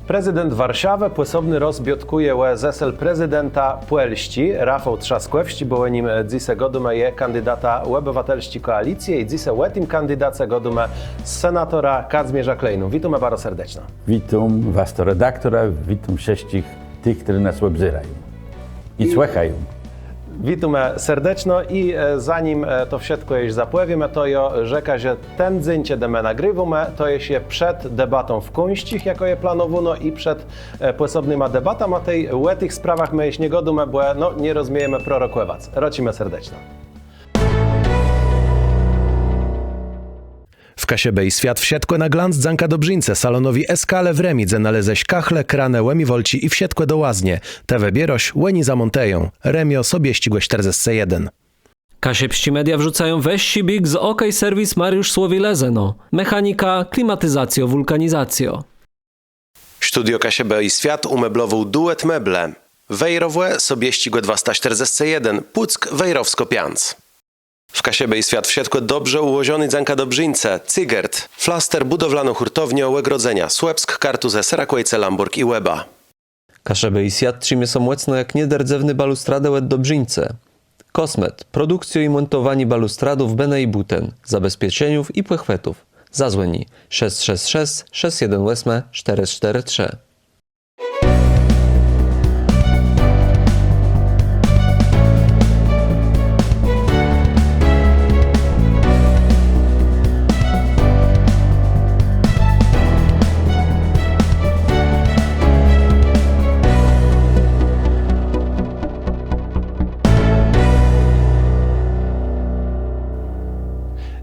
Prezydent Warszawy płysobny rozbiotkuje zesel prezydenta Puelści, Rafał Trzaskłewści, bo nim dzise godume je kandydata Obywatelści Koalicję i dzise wetim kandydace godume senatora Kazimierza Klejnu. Witamy bardzo serdecznie. Witam was to redaktora, witam wszystkich tych, którzy nas obzyrają i słuchają. Witamy serdecznie i zanim to wszystko już zapłewimy, to ja rzeka, że ten dzień, kiedy my nagrywamy, to jest się przed debatą w Kunścich, jako je planowano, i przed płysobnymi debatami o tej tych sprawach my już nie godumy, bo nie rozumiemy prorokływać. Rocimy serdecznie. W Kasiebie i świat wsiedkłe na glans dzanka dobrzyńce salonowi Eskale w Remidze naleześ kachle, kranę, łemi wolci i wsiedkłe do łaznie. Te wybieroś łeni zamonteją. Remio sobie ścigłe 41. Kasiepści media wrzucają weź big z OK Serwis Mariusz Słowilezeno. Mechanika, klimatyzacjo, wulkanizacjo. Studio Kasiebie i świat umeblował duet meble. Wejrowłe sobie ścigłe 241, Puck Wejrowsko-Pianc. W Kasiebie i świat wsiedkłe dobrze ułożony dzanka dobrzyńce, Cygert, Flaster budowlano-hurtownie Łegrodzenia, Słupsk, Kartuze, Serakłejce, Lamburg i Łeba. Kasiebie i świat trzymie są mocno jak niederdzewny balustradę łed dobrzyńce. Kosmet, produkcjo i montowanie balustradów Bene i Buten, zabezpieczeniów i płechwetów. Zadzwoni 666 618 443.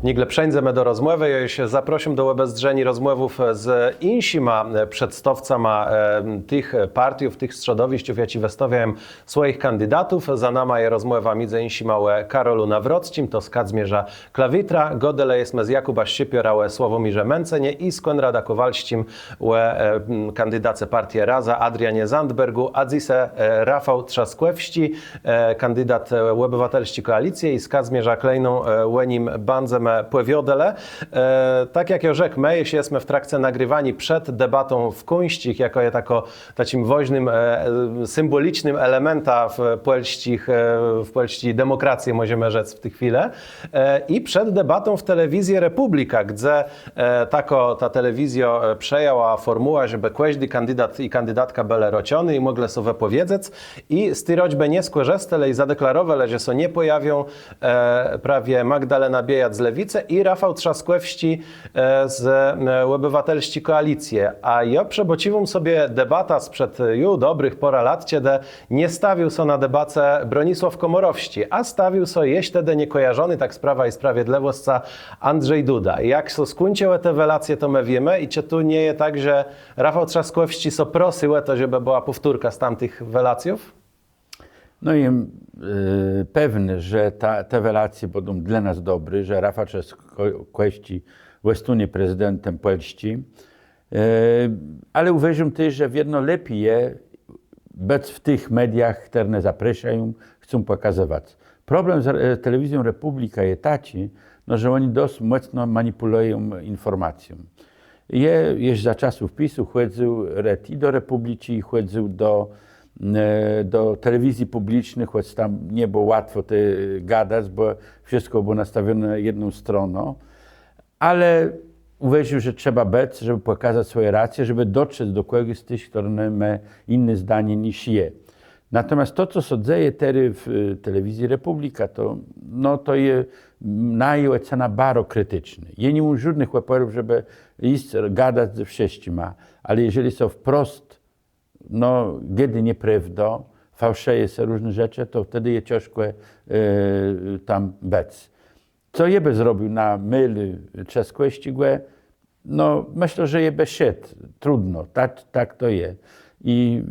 Nigle przejdziemy do rozmowy. Ja się zaprosiłem do obezdrzeni rozmowów z insima przedstawcama tych partiów, tych środowisk, ja ci wystawiałem swoich kandydatów. Za nami jest rozmowa między insima Karolu Nawrockim, to z Kazimierza Klawitra, godele jest z Jakuba Szczypiora, Sławomirze Mencenie i z Konrada Kowalścim, kandydace partii Raza, Adrianie Zandbergu, a dzise Rafał Trzaskłewści, kandydat Obywatelści Koalicję, i z Kazimierza Klejną nim bandzem pływiodele. Tak jak ja rzekł, my jesteśmy w trakcie nagrywani przed debatą w Kunścich, jako je takim woźnym, symbolicznym elementa w Puelści demokracji, możemy rzec w tej chwili. I przed debatą w telewizji Republika, gdzie ta telewizja przejęła formułę, żeby każdy kandydat i kandydatka byli rociony i mogli sobie powiedzieć, i z tej roćby nie skorzystali i zadeklarowali, że się nie pojawią prawie Magdalena Biejat z Lewicy i Rafał Trzaskłewści z Obywatelści Koalicję. A ja przebociwam sobie debata sprzed dobrych pora lat, kiedy nie stawił się na debatę Bronisław Komorowski, a stawił się jeść wtedy niekojarzony tak z Prawa i Sprawiedliwości Andrzej Duda. I jak się skończyły te relacje, to my wiemy, i czy tu nie jest tak, że Rafał Trzaskłewści so prosił to, żeby była powtórka z tamtych relacjów? No i pewny, że te relacje będą dla nas dobre, że Rafał Trzaskłewści jest prezydentem Puelści, ale uważam też, że jedno lepiej je być w tych mediach, które zapraszają, chcą pokazywać. Problem z telewizją Republika jest taki, że oni dość mocno manipulują informacją. Jeszcze za czasów PiS-u chodził i do Republiki, chodził do telewizji publicznych, choć tam nie było łatwo gadać, bo wszystko było nastawione jedną stroną, ale uwierzył, że trzeba być, żeby pokazać swoje racje, żeby dotrzeć do kogoś z tych, który ma inne zdanie niż je. Natomiast to, co się dzieje teraz w telewizji Republika, to jest ocena bardzo krytyczna. Ja nie mam żadnych łaporów, żeby iść gadać ze wszystkimi, ale jeżeli są wprost kiedy nieprawda, fałszeje się różne rzeczy, to wtedy jest ciężko tam być. Co jeby zrobił na myli Trzaskłewści, myślę, że jeby szedł. Trudno, tak to jest. I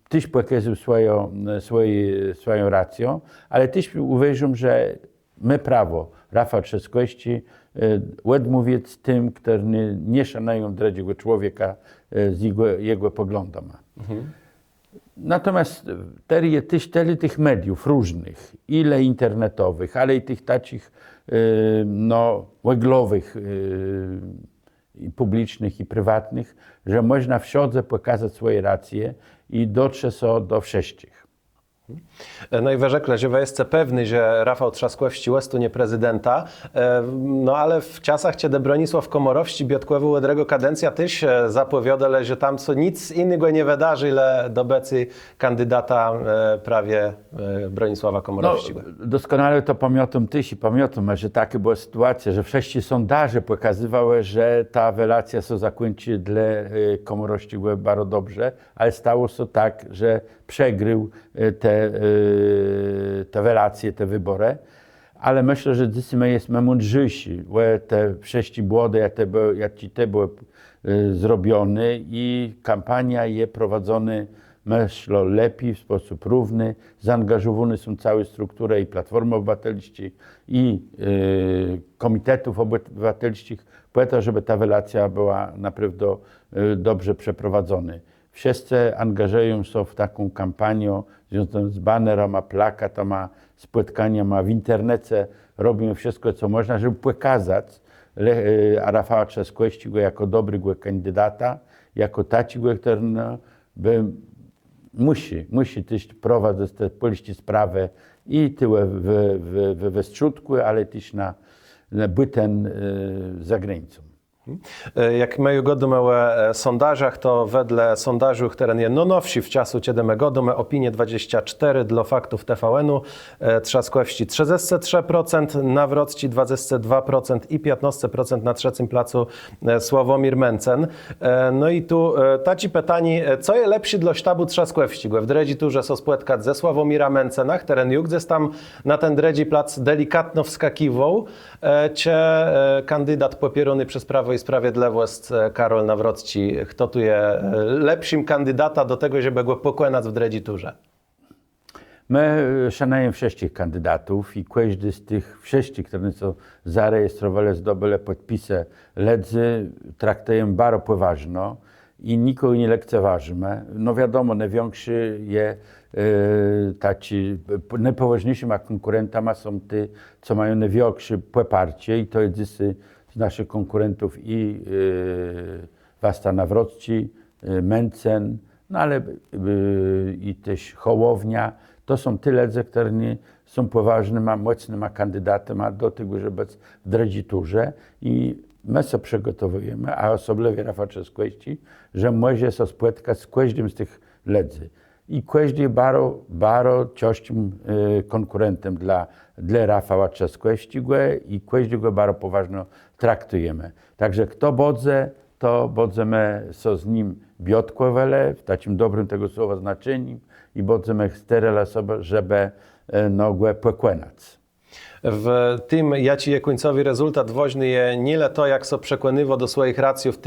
tyś pokazał swoją rację, ale tyś uważam, że my prawo, Rafał Trzaskłewści, mówić tym, którzy nie szanują drugiego człowieka z jego poglądami. Natomiast tyle tych mediów różnych, ile internetowych, ale i tych takich łeglowych i publicznych, i prywatnych, że można wszędzie pokazać swoje racje i dotrzeć do wszystkich. Najwyżej, że jesteś pewny, że Rafał Trzaskowski jest nie prezydenta, no ale w czasach, kiedy Bronisław Komorowski biodkłewu łedrego kadencja też zapowiadał, że tam co nic innego nie wydarzy, ile dobecy kandydata prawie Bronisława Komorowskiego. No, doskonale to pamiętam też i pamiętam, że taka była sytuacja, że wszyscy sondaże pokazywały, że ta relacja się zakończy dla Komorowskiego bardzo dobrze, ale stało się tak, że przegrył te relacje, te wybory, ale myślę, że dzisiaj my jesteśmy mądrzejsi, bo te wszyscy błędy, jak te były zrobione i kampania jest prowadzona, myślę, lepiej, w sposób równy, zaangażowane są całe struktury i Platformy Obywatelskiej i Komitetów Obywatelskich, po to, żeby ta relacja była naprawdę dobrze przeprowadzona. Wszyscy angażują się w taką kampanię związaną z banerami, plakatami, spotkaniami w internecie. Robimy wszystko, co można, żeby pokazać Rafała Trzaskowskiego jako dobrego kandydata, jako takiego, który musi też prowadzić te polskie sprawy i tyle we Strzutku, ale też na byten za granicą. Jak mają godzimy sondażach, to wedle sondażu, które nie nowsi w czasu, kiedy my godzimy opinię 24 dla faktów TVN-u, Trzaskowski 33%, Nawrocki 22% i 15% na trzecim placu Sławomir Mencen. No i tu taci pytanie, co jest lepsze dla sztabu Trzaskowskiego? W dredzi turze są spotkać ze Sławomira Mencena, który już tam na ten dredzi plac delikatno wskakiwał, czy kandydat popierony przez Prawo i Sprawiedliwość Karol Nawrocki, kto tu jest lepszym kandydata do tego, żeby go pokonać w dredzi turze? My szanujemy wszystkich kandydatów i każdy z tych wszystkich, którzy są zarejestrowali, zdobyli podpisy ledzy, traktujemy bardzo poważnie i nikogo nie lekceważymy. No wiadomo, największy jest taci, najpoważniejszym konkurentami są ci, co mają największe poparcie i to jest dzisiaj z naszych konkurentów i Wasta Nawrocki, Mencen, no ale i też Hołownia. To są tyle, które są poważnymi, mocnymi kandydatami do tego, żeby być w dredziturze i my się przygotowujemy, a osobliwie Rafał Trzaskowski, że może się spotkać z każdym z tych ledzy. I każdy jest bardzo ciężkim konkurentem dla Rafała Trzaskowskiego i każdy go bardzo poważnie traktujemy. Także kto bodze, to bodzemy się z nim biodkłowele, w takim dobrym tego słowa znaczeniu i bodzemy sterele osoby, żeby go pokonać. W tym jaci końcowy rezultat woźny je nie to, jak so przekonywał do swoich racjów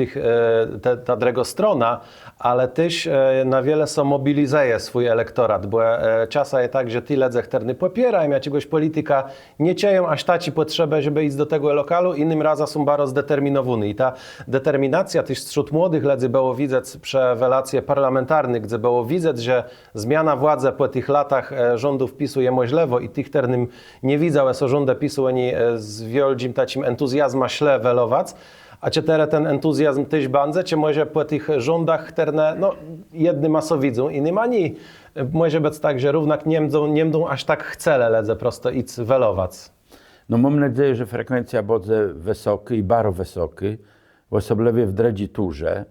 ta druga strona, ale też na wiele so mobilizuje swój elektorat, bo czasem jest tak, że tyle zechterny popierają, jakiegoś polityka nie cieją aż taci potrzebę, żeby iść do tego lokalu, innym razem są bardzo zdeterminowani. I ta determinacja też wśród młodych ledzy było widać przez relacje parlamentarne, gdzie było widać, że zmiana władzy po tych latach rządów PiS-u je możliwa i tych ternym nie widzał, rządę PiS-u oni z wielkim takim entuzjazmem śle welować, a czy teraz ten entuzjazm też bandze, czy może po tych rządach terne, no jednym maso widzą, innym ani może być tak, że równak nie będą aż tak chcele ledze prosto idź welować. No mam nadzieję, że frekwencja będzie wysoka i bardzo wysoka, osobliwie w dredziturze.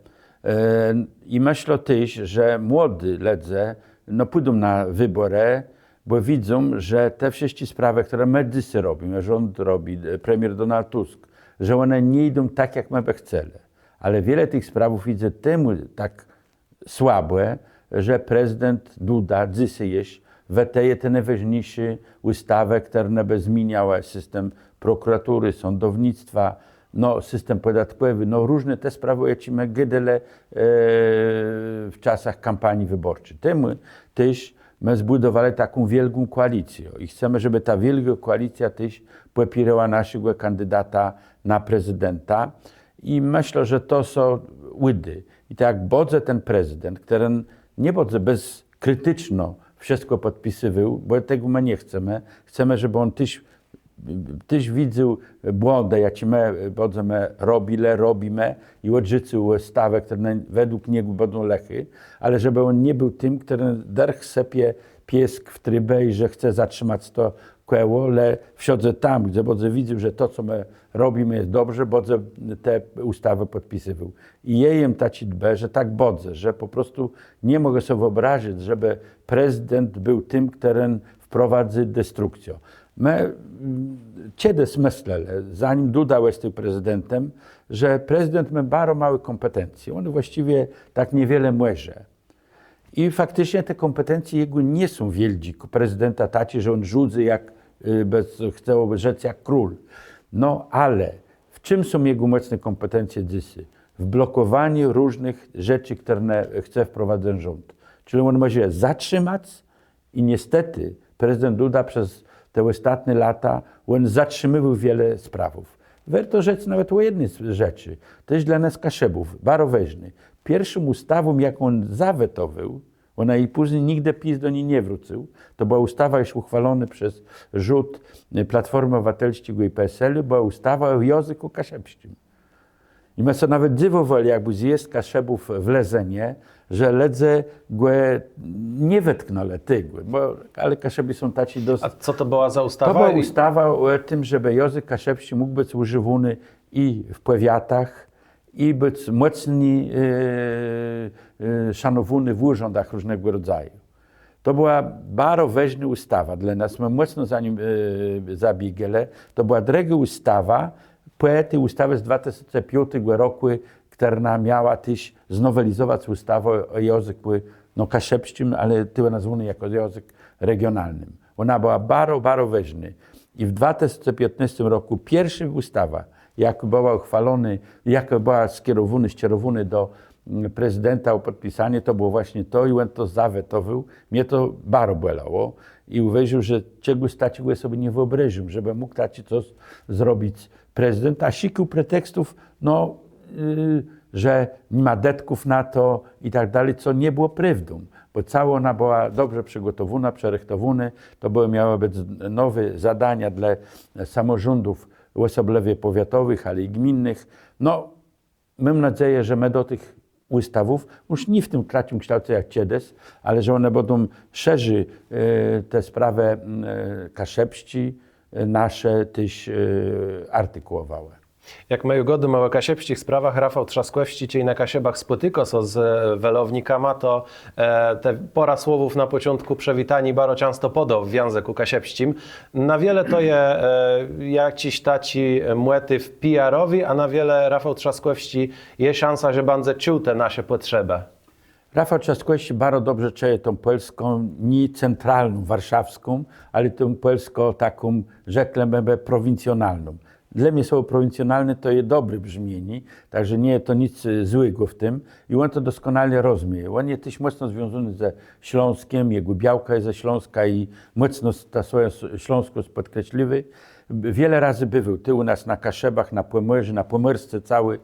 I myślę też, że młody ledze no pójdą na wybory, bo widzą, że te wszystkie sprawy, które my dzisiaj robimy, rząd robi, premier Donald Tusk, że one nie idą tak, jak my by chcieli. Ale wiele tych spraw widzę temu tak słabe, że prezydent Duda dzisiaj jest weteje te najważniejsze ustawy, które by zmieniały system prokuratury, sądownictwa, no, system podatkowy, no różne te sprawy, jakie my gdele w czasach kampanii wyborczej. Temu też my zbudowali taką wielką koalicję i chcemy, żeby ta wielka koalicja też popierała naszego kandydata na prezydenta i myślę, że to są łydy. I tak jak bodze ten prezydent, który nie bodze bezkrytyczno wszystko podpisywał, bo tego my nie chcemy. Chcemy, żeby on też tyś widział błądy, jakie my będziemy robimy i odrzucił ustawę, które według niego będą lechy, ale żeby on nie był tym, który derch sepie piesk w trybę i że chce zatrzymać to kłeło, ale wsiądzę tam, gdzie będę widział, że to, co my robimy jest dobrze, będę te ustawy podpisywał. I jejem taci dbę, że tak bodzę, że po prostu nie mogę sobie wyobrazić, żeby prezydent był tym, który wprowadzi destrukcję. My kiedyś myśleli, zanim Duda był tym prezydentem, że prezydent ma bardzo małe kompetencje. On właściwie tak niewiele może. I faktycznie te kompetencje jego nie są wielkie. Prezydenta taci, że on rządzi jak, chce rzec jak król. No ale w czym są jego mocne kompetencje dzisiaj? W blokowaniu różnych rzeczy, które chce wprowadzić rząd. Czyli on może zatrzymać i niestety prezydent Duda przez te ostatnie lata on zatrzymywał wiele sprawów. Warto rzec nawet o jednej rzeczy. To jest dla nas Kaszebów, bardzo ważne. Pierwszą ustawą, jaką on zawetował, ona i później nigdy PiS do niej nie wrócił, to była ustawa już uchwalona przez rząd Platformy Obywatelskiej i PSL-u, była ustawa o języku kaszebskim. I my sobie nawet dziwowali, jakby zjeść Kaszebów w Lezenie, że ledze go nie wetknęli tego, ale Kaszebi są taci dosyć... A co to była za ustawa? To była ustawa o tym, żeby język kaszebski mógł być używany i w powiatach, i być mocniej szanowany w urzędach różnego rodzaju. To była bardzo ważna ustawa dla nas. My mocno za nim zabiegali. To była druga ustawa, po tej ustawie z 2005 roku, która miała też znowelizować ustawę o języku kaszebskim, ale była nazwana jako język regionalnym. Ona była bardzo, bardzo ważna. I w 2015 roku pierwsza ustawa, jak była uchwalona, jak była skierowana do prezydenta o podpisanie, to było właśnie to i on to zawetował. Mnie to bardzo bolało i uwierzył, że czegoś takiego sobie nie wyobraził, żeby mógł taki coś zrobić prezydent, a sikał pretekstów, że nie ma detków na to i tak dalej, co nie było prawdą, bo cała ona była dobrze przygotowana, przerechtowana, to miały być nowe zadania dla samorządów osobliwie powiatowych, ale i gminnych. Mam nadzieję, że my do tych ustawów, już nie w tym krótkim kształcie jak kiedyś, ale że one będą szerzej te sprawy kaszebści nasze też artykułowały. Jak my godujemy o kasiebskich sprawach, Rafał Trzaskłewski cię na kasiebach spotyka się z welownikama, to te pora słowów na początku przewitani bardzo często podał w języku kasiebskim. Na wiele to je jakiś taci młety w PR-owi, a na wiele Rafał Trzaskłewski jest szansa, że będzie czuł te nasze potrzeby. Rafał Trzaskłewski bardzo dobrze czuje tą polską, nie centralną, warszawską, ale tą polską taką, rzekłbym, prowincjonalną. Dla mnie słowo prowincjonalne to jest dobre brzmienie, także nie jest to nic złego w tym i on to doskonale rozumie. On jest też mocno związany ze Śląskiem, jego białka jest ze Śląska i mocno ta swoja śląskość podkreśliwy. Wiele razy bywał, ty u nas na Kaszebach, na Pomorzu, na Pomorsce cały,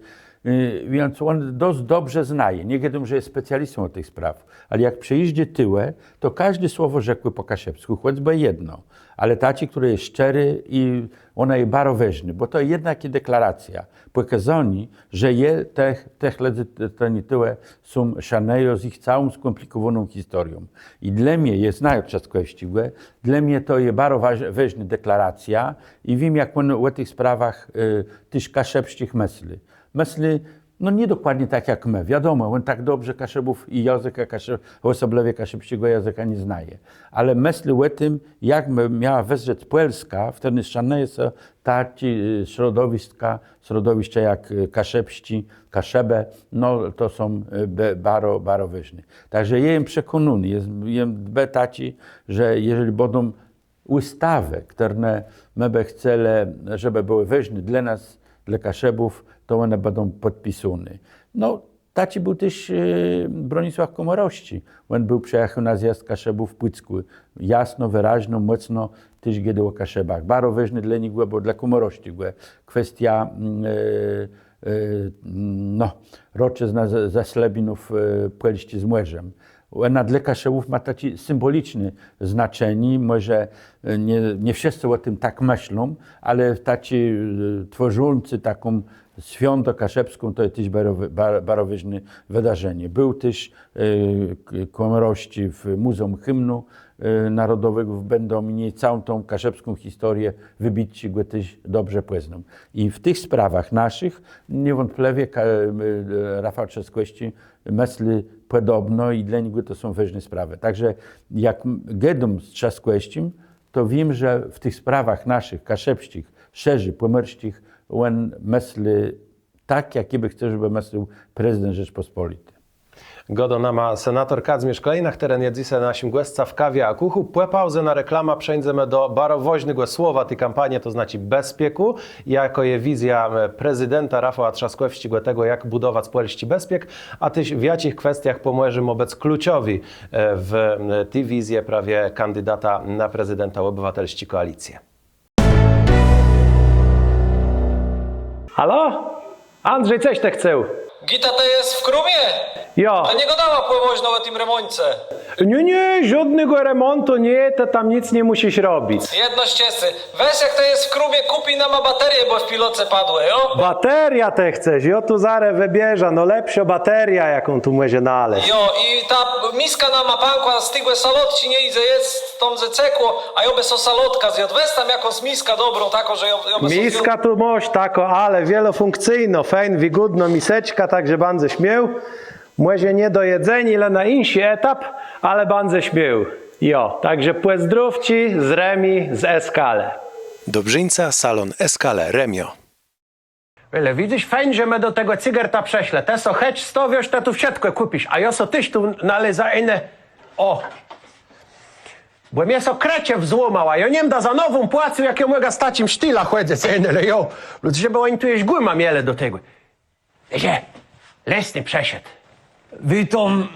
więc on dość dobrze znaje. Nie wiadomo, że jest specjalistą od tych spraw, ale jak przyjeździe tyłe, to każde słowo rzekły po kaszebsku, choćby jedno. Ale taci, który jest szczery i ona jest bardzo ważna, bo to jednak deklaracja. Pokazanie, że te śledzy tyłe są szaneją z ich całą skomplikowaną historią. I dla mnie jest znają Trzaskłewskiego, dla mnie to jest bardzo ważna deklaracja i wiem, jak on o tych sprawach też kaszebskich myśli. Myśli, nie dokładnie tak jak my. Wiadomo, on tak dobrze Kaszebów i języka osobliwie kaszebskiego języka nie znaje. Ale myśli o tym, jak miała wezrzeć Polska, wtedy szaneje są takie środowiska jak kaszebści, kaszebe, to są bardzo, bardzo ważne. Także jestem przekonany, jestem taci, że jeżeli będą ustawy, które my chcemy, żeby były ważne dla nas, dla Kaszebów, to one będą podpisane. Taci był też Bronisław Komorowski. On był przyjechał na zjazd Kaszebów w Płycku. Jasno, wyraźno, mocno też gadał o Kaszebach. Bardzo ważne dla niego, bo dla Komorowskiego kwestia roczizna ze Slebinów Płelści z Młerzem. Dla Kaszełów ma taki symboliczny znaczenie, może nie wszyscy o tym tak myślą, ale taci tworzący taką Świąto Kaszebską to jest też bardzo ważne wydarzenie. Był też komorości w Muzeum Hymnu Narodowego w Będominie i całą tą kaszebską historię wybici go też dobrze poznają. I w tych sprawach naszych niewątpliwie Rafał Trzaskowski myśli podobno i dla niego to są ważne sprawy. Także jak gadam z Trzaskowskim, to wiem, że w tych sprawach naszych, kaszebskich, szerzej, pomorskich, on myśli tak, jakiby chce, żeby myślał prezydent Rzeczpospolitej. Godo nama senator Kazimierz Klejnach, teren jedzise naszym głesca w kawie a kuchu. Płepauze na reklama przejdziemy do barowoźnego słowa tej kampanii, to znaczy bezpieku, jako je wizja prezydenta Rafała Trzaskowskiego tego, jak budować polski bezpiek, a tyś w jakich kwestiach pomożemy obec kluczowi w tej wizji prawie kandydata na prezydenta obywatelskiej koalicji. Halo? Andrzej, coś te chcę? Gita to jest w Krumie? Jo. To nie gadała pływoźno o tym remoncie. Nie, żadnego remontu nie, to tam nic nie musisz robić. Jedno ścieżcy. Weź jak to jest w Krumie, kupi nam baterię, bo w piloce padły, jo? Bateria te chcesz, jo tu zarę wybierza, no lepsza bateria, jaką tu może naleźć. Jo, i ta miska na mapanku, a stygłe salotci nie idzie, jest tą ze cekło, a jo bez o salotka zjadł. Weź tam jakąś miska dobrą, taką, że jo bez Miska tu moś tako, ale wielofunkcyjno, fajn, wygodno miseczka, także bardzo śmiał. Może nie do jedzenia, ale na inny etap, ale bardzo śmiał. Jo, także płezdrówci z Remi, z Eskale. Dobrzyńca, salon Eskale, Remio. Ale widzisz, fajnie, że my do tego cygerta prześlę. Te so hecz stowiesz, te tu wszystko kupisz, a ja so tyś tu naleza inne... O! Bo mnie so kreciew złomała, ja nie da za nową płacę, jak ja mogę stać im sztyla chodzę, ale jo, ludzie, żeby oni tu jeść głyma miele do tego. Wiecie, lesny przeszedł. Witam,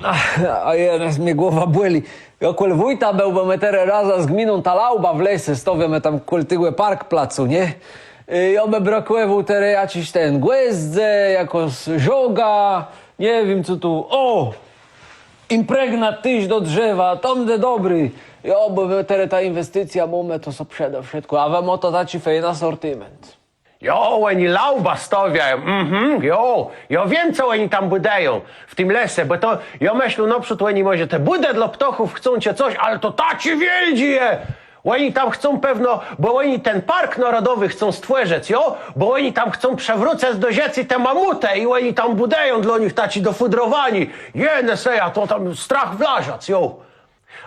a teraz mnie głowa boli. Ja kol wójta był, bo my teraz raza z gminą ta lauba w lesie stowiamy tam kultygłe park placu, nie? Ja by brakuje teraz jakiś ten głezdze, jakoś żoga, nie wiem co tu, o! Impregnat tyś do drzewa, tam de dobry. Ja by teraz ta inwestycja mamy, to so przede wszystko, a wam o to daci fejna asortyment. Jo, oni lauba stawiają, jo, ja wiem, co oni tam budają w tym lesie, bo to, ja myślę, no przód oni może te budę dla ptochów chcą cię coś, ale to taci wieldzie je. Oni tam chcą pewno, bo oni ten park narodowy chcą stworzyć, jo, bo oni tam chcą przewrócić do rzecy te mamuty i oni tam budają dla nich taci dofudrowani. Jene seja, to tam strach wlażac, jo.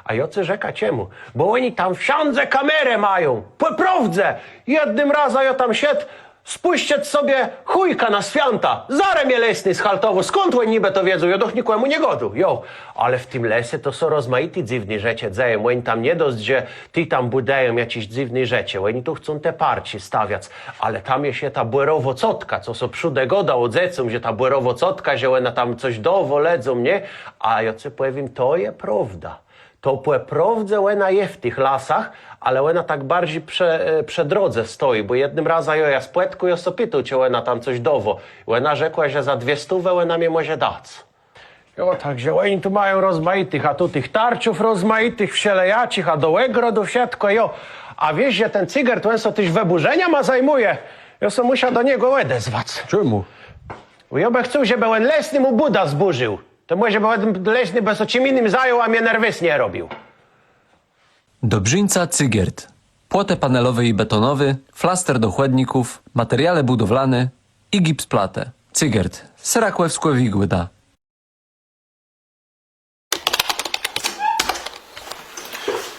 A jocy rzeka czemu? Bo oni tam wsiądze kamerę mają, poprawdze. Jednym razem ja tam siedł, spuścić sobie chujka na święta. Zarę mnie lesny z Haltowo. Skąd oni niby to wiedzą? Ja doch nikomu nie godu. Jo, ale w tym lesie to są rozmaite dziwne rzeczy dzieją. Oni tam nie dość, że ty tam budają jakieś dziwne rzeczy. Oni tu chcą te parci stawiać. Ale tam jest ta błerowo-cotka, co są przód goda odzecą, że ta błerowo-cotka, że ona tam coś dowo ledzą, nie? A ja ci powiem, to jest prawda. To prawdę ona je w tych lasach, ale ona tak bardziej przy drodze stoi, bo jednym razem ja z płetku ja so pytał, czy ona tam coś dowo. Ona rzekła, że za 200 ona mnie może dać. Jo, także oni tu mają rozmaitych, a tu tych tarczów rozmaitych, wsielejacich, a do egrodu wszystko, jo. A wiesz, że ten cyger to on so tyś wyburzenia ma zajmuje. Ja so musiał do niego odezwać. Czemu? Bo ja bym chciał, żeby on lesny mu Buda zburzył. To może by leśny bez o czym innym zajął, a mnie nerwys nie robił. Dobrzyńca Cygiert. Płote panelowy i betonowy, flaster do chłodników, materiale budowlane i gipsplatę. Cygiert. Serakłewskie wigły da.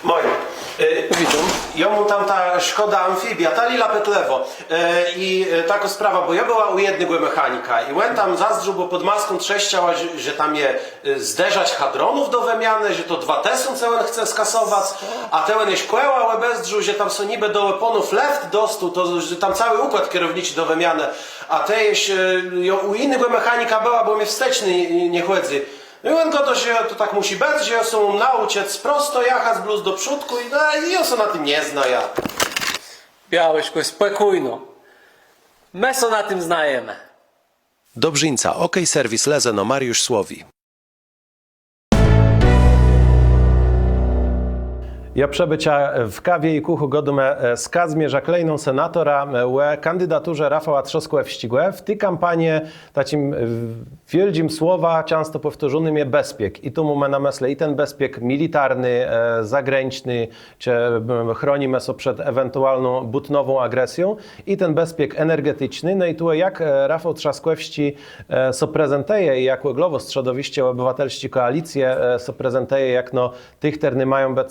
Moje. Witam. Ja mam tam ta Szkoda Amfibia, ta lila petlewo. I taka sprawa, bo ja była u jednego mechanika i on tam zazdrzył, bo pod maską trześciała, że tam je zderzać hadronów do wymiany, że to 2T są, co on chce skasować, a te on jest kłęła bezdrzył, że tam są niby do weaponów left dostu, to że tam cały układ kierowniczy do wymiany, a te jest u innego mechanika była, bo mnie wsteczny nie chodzi. No i on godo, że to tak musi być, że ja są nauczyć prosto jechać blues do przódku i ja na tym nie zna ja. Białeśko, spokojno. My so na tym znajemy. Dobrzyńca, OK Serwis Lezeno, Mariusz Słowi. Ja przebycia w kawie i kuchu godume skaz mierza klejną senatora łe kandydaturze Rafała Trzaskłe w tej kampanii takim wielkim słowa często powtórzonym jest bezpiek. I tu mamy na myśli i ten bezpiek militarny, zagraniczny, czy chronimy się przed ewentualną butnową agresją i ten bezpiek energetyczny. No i tu jak Rafał Trzaskłewści so prezentuje i jak głowo środowiście obywatelści koalicje so prezentuje, jak no tych terny mają być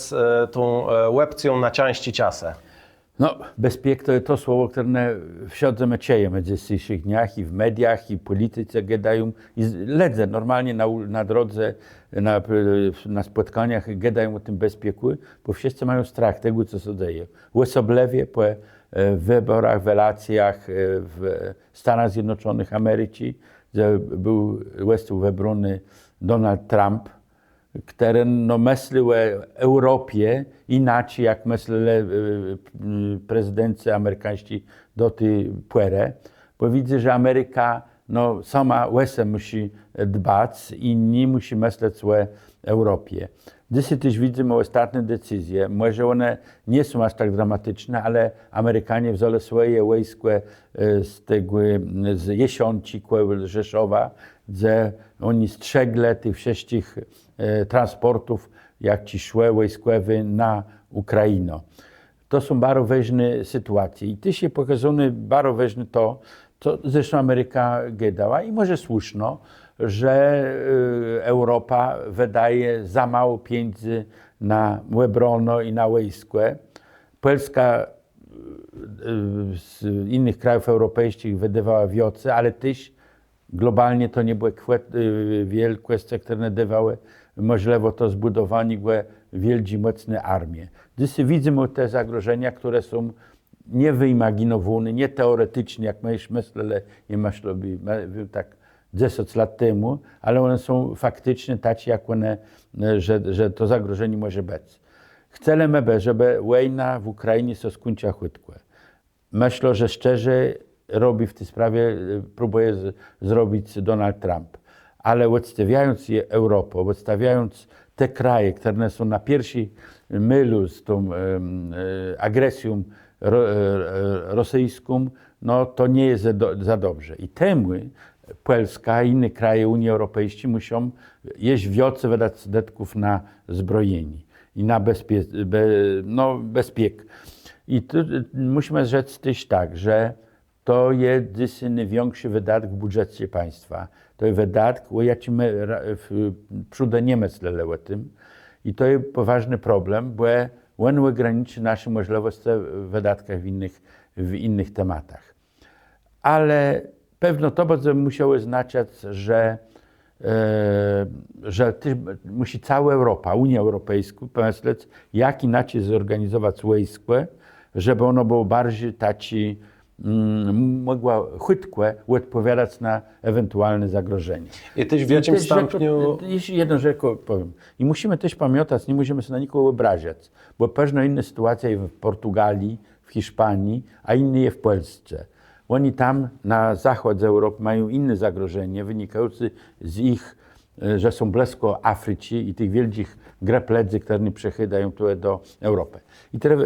tą łepcją na części ciasę. No, bezpiek to jest to słowo, które wsiądzemy cieje w dzisiejszych dniach i w mediach, i w polityce gadają. I ledzę normalnie na drodze, na spotkaniach gadają o tym bezpieku, bo wszyscy mają strach tego, co się dzieje. Osobliwie po wyborach, w relacjach w Stanach Zjednoczonych Ameryki, gdzie był wybrany Donald Trump, który no, myślał o Europie inaczej, jak myśleli prezydenci amerykańscy do tej pory, bo widzę, że Ameryka no, sama łesę musi dbać i nie musi myśleć o Europie. Dzisiaj też widzimy ostatnie decyzje, może one nie są aż tak dramatyczne, ale Amerykanie wzięli swoje wojsko z Jesiąci, Rzeszowa, gdzie oni strzegli tych wszystkich transportów, jak ci szły wojskowe na Ukrainę. To są bardzo ważne sytuacje. I też się pokazuje bardzo ważne to, co zresztą Ameryka gadała i może słuszno, że Europa wydaje za mało pieniędzy na obronę i na wojsko. Polska z innych krajów europejskich wydawała więcej, ale też globalnie to nie były wielkie kwestie, które dawały możliwe to zbudowanie wielkiej, mocnej armii. Dzisiaj widzimy te zagrożenia, które są niewyimaginowane, nie teoretycznie, jak my już myśleli, nie myśleli tak 10 lat temu, ale one są faktycznie takie, jak one, że to zagrożenie może być. Chcemy, żeby wojna w Ukrainie się skończyła szybko. Myślę, że szczerze robi w tej sprawie, próbuje zrobić Donald Trump. Ale odstawiając Europę, odstawiając te kraje, które są na pierwszej mylu z tą agresją rosyjską, no to nie jest za dobrze. I temu Polska i inne kraje Unii Europejskiej muszą jeść więcej wydać środków na zbrojenie i na bezpiek. I tu musimy rzec też tak, że to jest dzisiaj największy wydatek w budżecie państwa. To jest wydatek, o jakim my przód nie myśleli o tym. I to jest poważny problem, bo on ograniczy nasze możliwości w wydatkach w innych tematach. Ale pewno to będzie musiało oznaczać, że musi cała Europa, Unia Europejska pomyśleć, jak inaczej zorganizować wojsko, żeby ono było bardziej taci mogła szybko odpowiadać na ewentualne zagrożenia. I też w jakim stopniu... Jeszcze jedną rzecz powiem. I musimy też pamiętać, nie musimy się na nikogo obrażać, bo pewno inna sytuacja jest w Portugalii, w Hiszpanii, a inna jest w Polsce. Oni tam na zachód z Europy mają inne zagrożenia wynikające z ich, że są blisko Afryki i tych wielkich grepledzy, które przechydają tu do Europy. I teraz,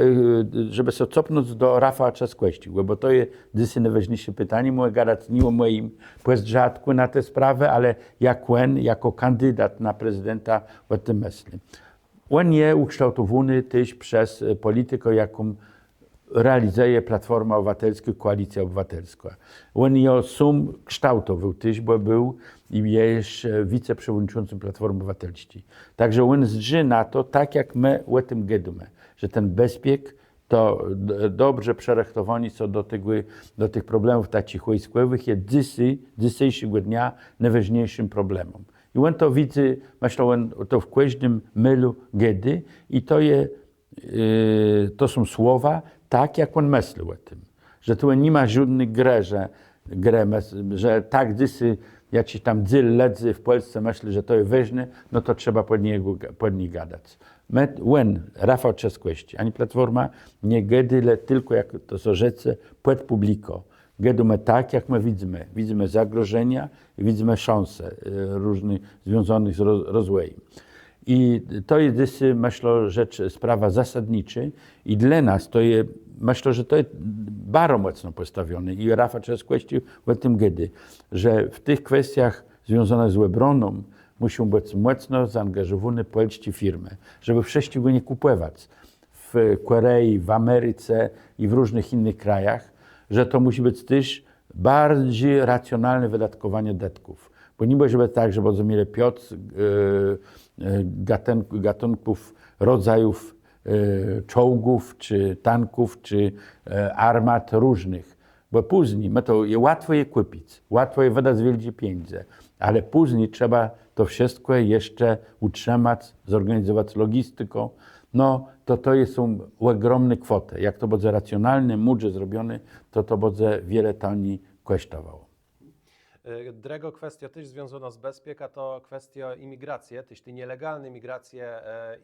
żeby się cofnąć do Rafała Trzaskłewskiego, bo to jest dzisiaj najważniejsze pytanie, mogę gadać nie o moim pośredku na tę sprawę, ale jak on, jako kandydat na prezydenta o tym myśli. On jest ukształtowany też przez politykę, jaką realizuje Platforma Obywatelska, Koalicja Obywatelska. On ją sam kształtował też, bo był i jest wiceprzewodniczącym Platformy Obywatelskiej. Także on zdrzy na to, tak jak my o tym gadamy, że ten bezpiek to dobrze przerachtowani są do tych problemów takich wojskowych jest dzisiejszego dnia najważniejszym problemem. I on to widzi, myślę, on to w każdym mylu gady i to są słowa, tak jak on myśli o tym, że tu nie ma żadnej że tak dzisiaj jakiś tam dzyl ledzy w Polsce myśli, że to jest ważne, no to trzeba pod nich gadać. Rafał Trzaskłewski, ani Platforma nie gady, tylko jak to są rzeczy pod publiko. Gadamy tak, jak my widzimy. Widzimy zagrożenia i widzimy szanse różne związane z rozwojem. I to jest, myślę, sprawa zasadnicza i dla nas to jest, myślę, że to jest bardzo mocno postawione i Rafał Trzaskowski w tym gdy, że w tych kwestiach związanych z obroną muszą być mocno zaangażowane polskie firmy, żeby wszyscy go nie kupować w Korei, w Ameryce i w różnych innych krajach, że to musi być też bardziej racjonalne wydatkowanie datków. Bo nie może być tak, że będą mieli gatunków, rodzajów czołgów, czy tanków, czy armat różnych. Bo później, to łatwo je kupić, łatwo je wydać wielkie pieniądze, ale później trzeba to wszystko jeszcze utrzymać, zorganizować logistyką. No, to są ogromne kwoty. Jak to będzie racjonalne, mądrze zrobione, to będzie wiele taniej kosztowało. Druga kwestia też związana z bezpieką to kwestia imigracji, też tej nielegalnej migracji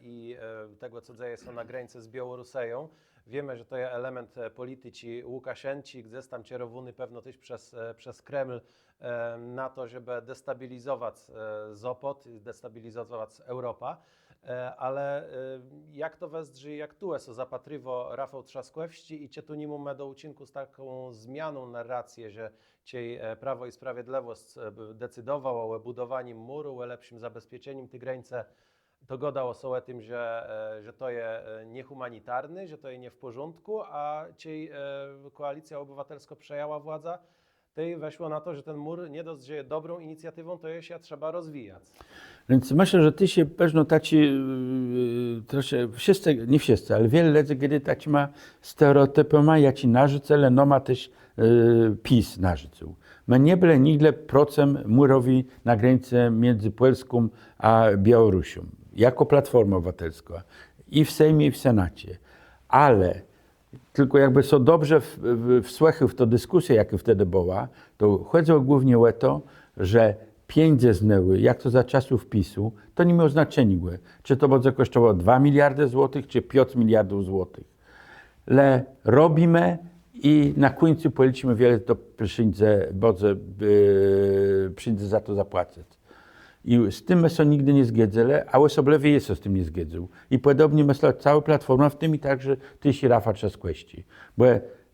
i tego, co dzieje się na granicy z Białorusią. Wiemy, że to jest element polityki Łukaszenki, gdzie jest tam kierowany pewno też przez Kreml na to, żeby destabilizować Zopot, destabilizować Europę. Ale jak to wesdrzy, jak tu jest zapatrywo Rafał Trzaskowski i czy tu nie mamy do uczynku z taką zmianą narracji, że dzisiaj Prawo i Sprawiedliwość decydowało o budowaniu muru, o lepszym zabezpieczeniu tych granic, to gadało się o tym, że to jest niehumanitarne, że to jest nie w porządku, a dzisiaj Koalicja Obywatelska przejęła władzę, to i weszło na to, że ten mur nie dość, że jest dobrą inicjatywą, to je się trzeba rozwijać. Więc myślę, że ty się pewno taci troszkę, wszyscy, nie wszyscy, ale wiele lat, kiedy taci ma stereotypy, ja ci narzucę, ale no ma też PiS narzucił. My nie byli nigdy procem murowi na granicy między Polską a Białorusią, jako Platforma Obywatelska i w Sejmie, i w Senacie. Ale tylko jakby są dobrze wsłuchał w tę dyskusję, jaka wtedy była, to chodziło głównie o to, że pieniądze znęły, jak to za czasów PiS-u, to nie miało znaczenia, czy to będzie kosztowało 2 miliardy złotych, czy 5 miliardów złotych. Ale robimy i na końcu policzymy wiele to przyjdzie za to zapłacić. I z tym my się nigdy nie zgadzali, a osobliwie jest z tym nie zgadzał. I podobnie myślę, cała Platforma, w tym i także też i Rafał Trzaskowski. Bo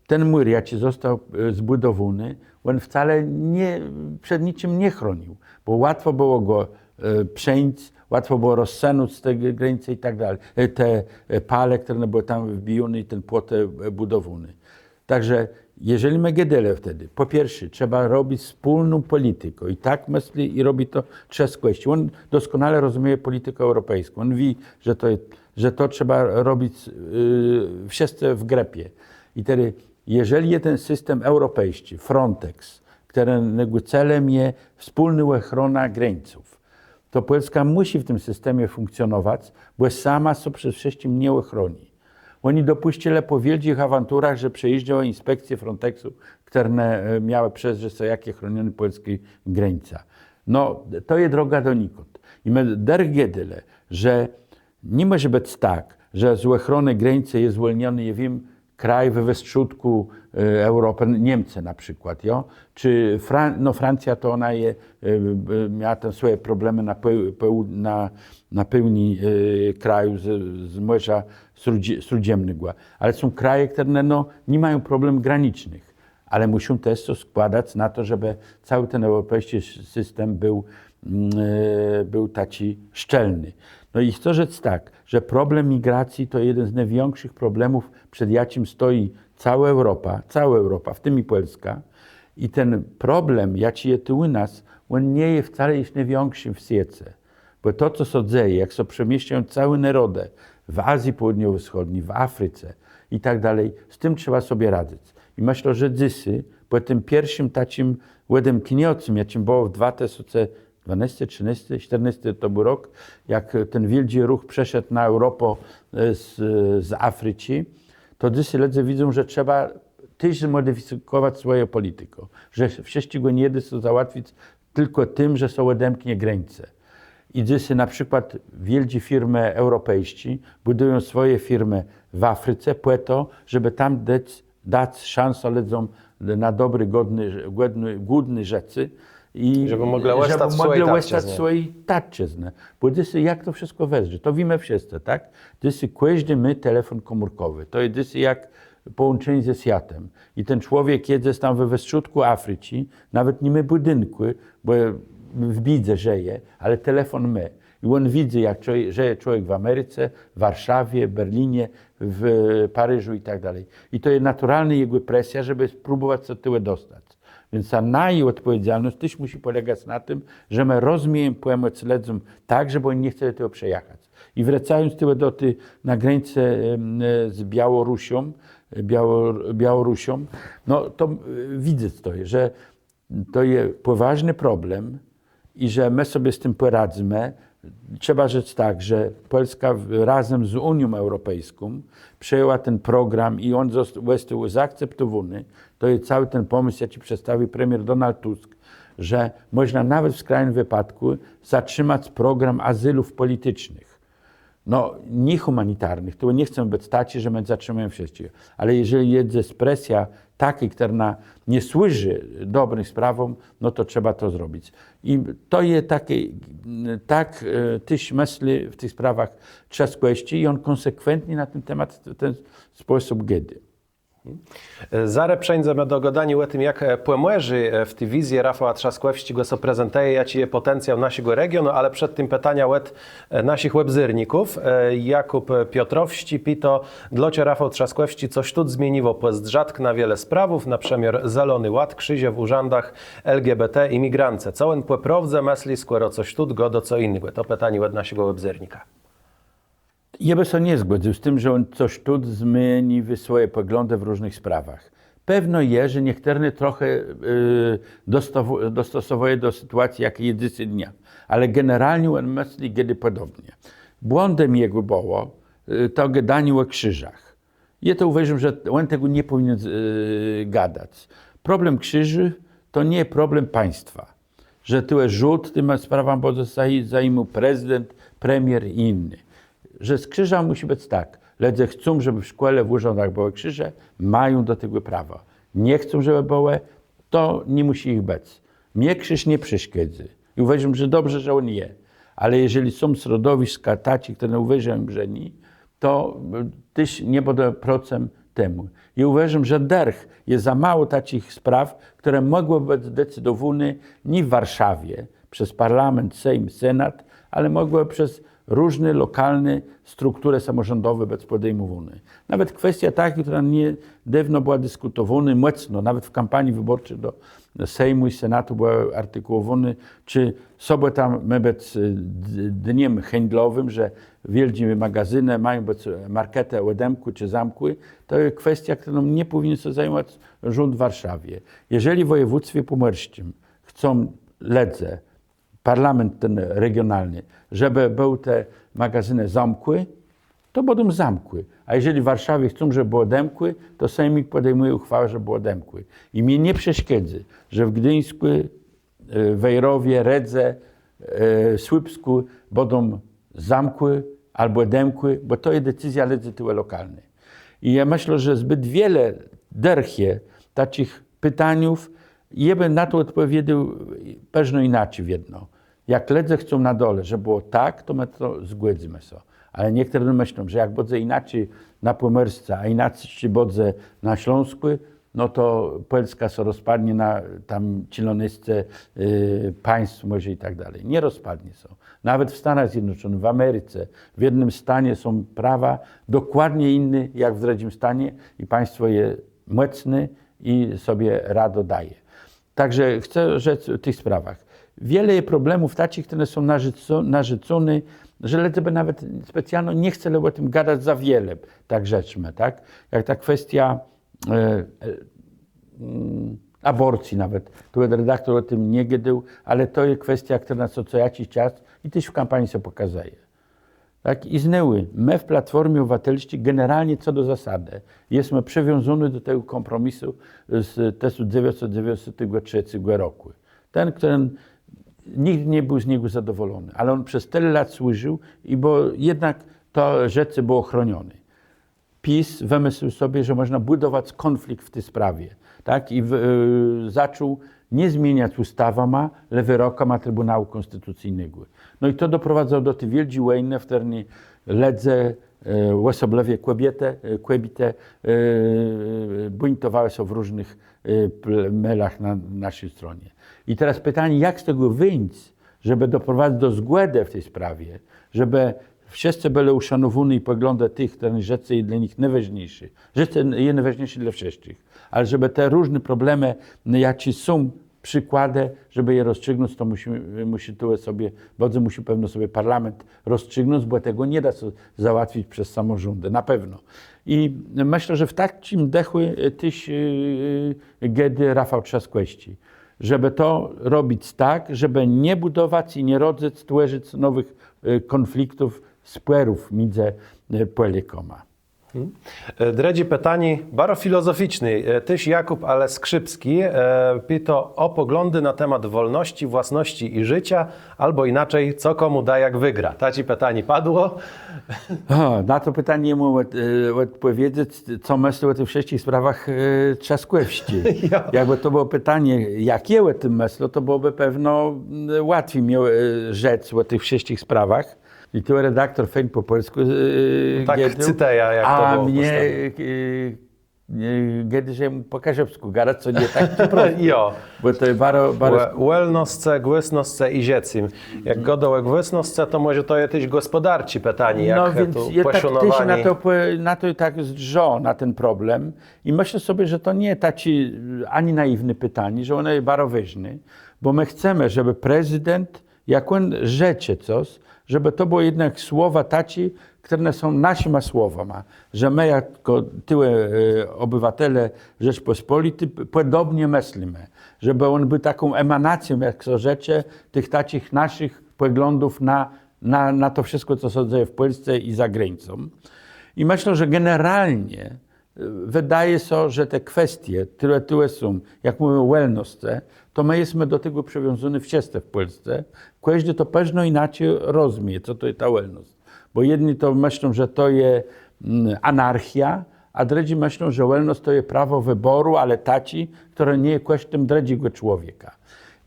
ten mur, jaki został zbudowany, on wcale przed niczym nie chronił. Bo łatwo było go przejść, łatwo było rozsunąć z tej granicy i tak dalej. Te pale, które były tam wbijone i ten płot budowany. Także jeżeli my gadali wtedy, po pierwsze, trzeba robić wspólną politykę i tak myśli i robi to Trzaskowski. On doskonale rozumie politykę europejską. On wie, że to trzeba robić wszyscy w grepie. I wtedy, jeżeli jest ten system europejski, Frontex, którego celem jest wspólna ochrona graniców, to Polska musi w tym systemie funkcjonować, bo sama sobie przede wszystkim nie ochroni. Oni dopuścili po wielkich awanturach, że przejeżdżały inspekcje Frontexu, które miały przejrzeć sobie, jakie chronione polskie granice. No, to jest droga donikąd. I my dergedyle, że nie może być tak, że z ochrony granicy jest zwolniony, nie wiem, kraj we wschódku Europy, Niemcy na przykład, jo? Czy Francja, to ona miała tam swoje problemy na pełni kraju z Morza Śródziemnego. Ale są kraje, które nie mają problemów granicznych, ale muszą też to składać na to, żeby cały ten europejski system był taki szczelny. No i chcę rzec tak, że problem migracji to jeden z największych problemów, przed jakim stoi cała Europa, w tym i Polska. I ten problem, jaki jest tu u nas, on nie jest wcale już największym w świecie. Bo to, co się dzieje, jak się przemieszczają całe narody w Azji Południowo-Wschodniej, w Afryce i tak dalej, z tym trzeba sobie radzić. I myślę, że dzisiaj, po tym pierwszym takim łedem kiniocym, jakim było w 2012, 13, 14 to był rok, jak ten wielki ruch przeszedł na Europę z Afryki, to dzisiaj ludzie widzą, że trzeba też zmodyfikować swoją politykę. Że wszyscy go nie da się załatwić tylko tym, że są odemknie granice. I dzisiaj na przykład wielkie firmy europejskie budują swoje firmy w Afryce po to, żeby tam dać szansę ludziom na dobre, głodne rzeczy I żeby mogli łestać svoj tačezne. Bo dysy, jak to wszystko wezrze, to wiemy wszyscy, tak? Dysy każdy my telefon komórkowy, to jest dysy jak połączenie ze światem. I ten człowiek jedzie tam we środku Afryki, nawet nie my budynku, bo w bidze żyje, ale telefon my. I on widzi, jak żyje człowiek w Ameryce, w Warszawie, Berlinie, w Paryżu i tak dalej. I to jest naturalna jego presja, żeby spróbować co tyłe dostać. Więc ta najodpowiedzialność też musi polegać na tym, że my rozumiemy pomoc śledzom tak, żeby oni nie chcieli tego przejechać. I wracając tyłe do tej na granicę z Białorusią, no to widzę to, że to jest poważny problem i że my sobie z tym poradzimy. Trzeba rzec tak, że Polska razem z Unią Europejską przejęła ten program i on został zaakceptowany. To jest cały ten pomysł, jaki przedstawił premier Donald Tusk, że można nawet w skrajnym wypadku zatrzymać program azylów politycznych. No, nie humanitarnych, to nie chcę być tacy, że my zatrzymujemy wszystkich. Ale jeżeli jest presja taka, która nie służy dobrym sprawom, no to trzeba to zrobić. I to jest tak tyś myśli w tych sprawach trzaskłości i on konsekwentnie na ten temat w ten sposób gedy. Zare przejdziemy do gadania o tym, jak płemłeży w tej wizji Rafała Trzaskłewści go so prezentuje, jaki jest potencjał naszego regionu, ale przed tym pytania od naszych łebzyrników. Jakub Piotrowści pito, dlaczego Rafał Trzaskłewści coś tu zmieniło przez rzadk na wiele sprawów, na przemiar Zielony Ład, krzyzie w urzędach LGBT, imigrance. Co on płeprawdze myśli, skoro coś tu go do co innego? To pytanie od naszego łebzyrnika. Ja bym się nie zgodził z tym, że on coś tu zmieni swoje poglądy w różnych sprawach. Pewno jest, że niektórzy trochę dostosowuje do sytuacji, jaka jest dzisiaj dnia. Ale generalnie on myśli kiedy podobnie. Błądem jego było to gadanie o krzyżach. Ja to uważam, że on tego nie powinien gadać. Problem krzyży to nie problem państwa. Że tyle rzut tym sprawami zajmuje prezydent, premier i inny. Że z krzyża musi być tak. Ludzie chcą, żeby w szkole, w urzędach były krzyże, mają do tego prawa. Nie chcą, żeby były, to nie musi ich być. Mnie krzyż nie przeszkadza. I uważam, że dobrze, że on jest. Ale jeżeli są środowiska taci, które uważają, że nie, to też nie będę procem temu. I uważam, że jest za mało takich spraw, które mogłyby być zdecydowane nie w Warszawie, przez parlament, Sejm, Senat, ale mogłyby przez różne lokalne struktury samorządowe być podejmowane. Nawet kwestia taka, która niedawno była dyskutowana mocno, nawet w kampanii wyborczej do Sejmu i Senatu była artykułowana, czy sobie tam ma być dniem handlowym, że wielkie magazyny mają być markety o demku czy zamku. To jest kwestia, którą nie powinien się zajmować rząd w Warszawie. Jeżeli w województwie pomorskim chcą ledze, parlament ten regionalny, żeby były te magazyny zamkły, to będą zamkły. A jeżeli w Warszawie chcą, żeby było demkły, to Sejmik podejmuje uchwałę, żeby było demkły. I mnie nie przeszkadza, że w Gdyńsku, Wejrowie, Redze, Słupsku będą zamkły albo demkły, bo to jest decyzja ledzy tyłe lokalnej. I ja myślę, że zbyt wiele derchie takich pytaniów, ja bym na to odpowiedział pewno inaczej w jedno. Jak ledze chcą na dole, żeby było tak, to my to zgodzimy się. Ale niektórzy myślą, że jak będzie inaczej na Pomorsce, a inaczej będzie na Śląsku, no to Polska się rozpadnie na tam cielonysce państw może i tak dalej. Nie rozpadnie się. Nawet w Stanach Zjednoczonych, w Ameryce, w jednym stanie są prawa dokładnie inne jak w drugim stanie i państwo je mocne i sobie rado daje. Także chcę rzec o tych sprawach. Wiele problemów takich, które są narzucone, że lepiej nawet specjalnie nie chcę o tym gadać za wiele, tak rzeczmy, tak? Jak ta kwestia aborcji nawet. Tu redaktor o tym nie gadał, ale to jest kwestia, która co jakiś czas i też w kampanii się pokazuje. Tak? I znowu, my w Platformie Obywatelskiej generalnie co do zasady jesteśmy przywiązani do tego kompromisu z 1993 roku. Ten, który nikt nie był z niego zadowolony, ale on przez tyle lat służył i bo jednak to rzeczy było chronione. PiS wymyślił sobie, że można budować konflikt w tej sprawie. Tak? I zaczął nie zmieniać ustawa ma, ale wyroka ma Trybunału Konstytucyjnego. No i to doprowadzało do tej wielkiej wojny, w której ledze osobliwie kobiety buntowały się w różnych melach na naszej stronie. I teraz pytanie, jak z tego wyjść, żeby doprowadzić do zgody w tej sprawie, żeby wszyscy byli uszanowani i poglądy tych, które rzeczy jest dla nich najważniejsze. Rzeczy jest najważniejsze dla wszystkich. Ale żeby te różne problemy, jakie są przykłady, żeby je rozstrzygnąć, to musi to sobie, bardzo musi pewno sobie parlament rozstrzygnąć, bo tego nie da się załatwić przez samorządy, na pewno. I myślę, że w takim dechu też kiedy Rafał Trzaskowski, żeby to robić tak, żeby nie budować i nie rodzić, tworzyć nowych konfliktów, sporów między Polakami. Dredzi pytanie bardzo filozoficzny. Tyś Jakub, ale Skrzypski pyta o poglądy na temat wolności, własności i życia, albo inaczej, co komu da, jak wygra. Taci pytanie padło. Na to pytanie mu odpowiedzieć, co myślę o tych wszystkich sprawach Trzaskowski. Jakby to było pytanie, jak je o tym myślę, to byłoby pewno łatwiej miał rzec o tych wszystkich sprawach. I tu redaktor Fejn po polsku Tak cyteja, jak to było mnie kiedy że mu po kaszepsku gara, co nie tak prosto. Jo. Bo to jest Łelnosce, głysnosce i ziecim. Jak godołek głysnosce, to może to jakieś gospodarci pytanie, jak no więc tu ja tak poszanowani. na to tak zdrżą na ten problem i myślę sobie, że to nie taki ani naiwne pytanie, że ono jest bardzo ważne, bo my chcemy, żeby prezydent, jak on rzecze coś, żeby to było jednak słowa taci, które są naszymi słowami, że my jako tyle obywatele Rzeczpospolitej podobnie myślimy, żeby on był taką emanacją, jak są rzeczy, tych takich naszych poglądów na to wszystko, co się dzieje w Polsce i za granicą. I myślę, że generalnie wydaje się, że te kwestie, które tu są, jak mówimy o wellnessce, to my jesteśmy do tego przywiązani wszyscy w Polsce. Każdy to pewno inaczej rozumie, co to jest ta wellness. Bo jedni to myślą, że to jest anarchia, a drudzy myślą, że wellness to jest prawo wyboru, ale taci, które nie jest kosztem drugiego człowieka.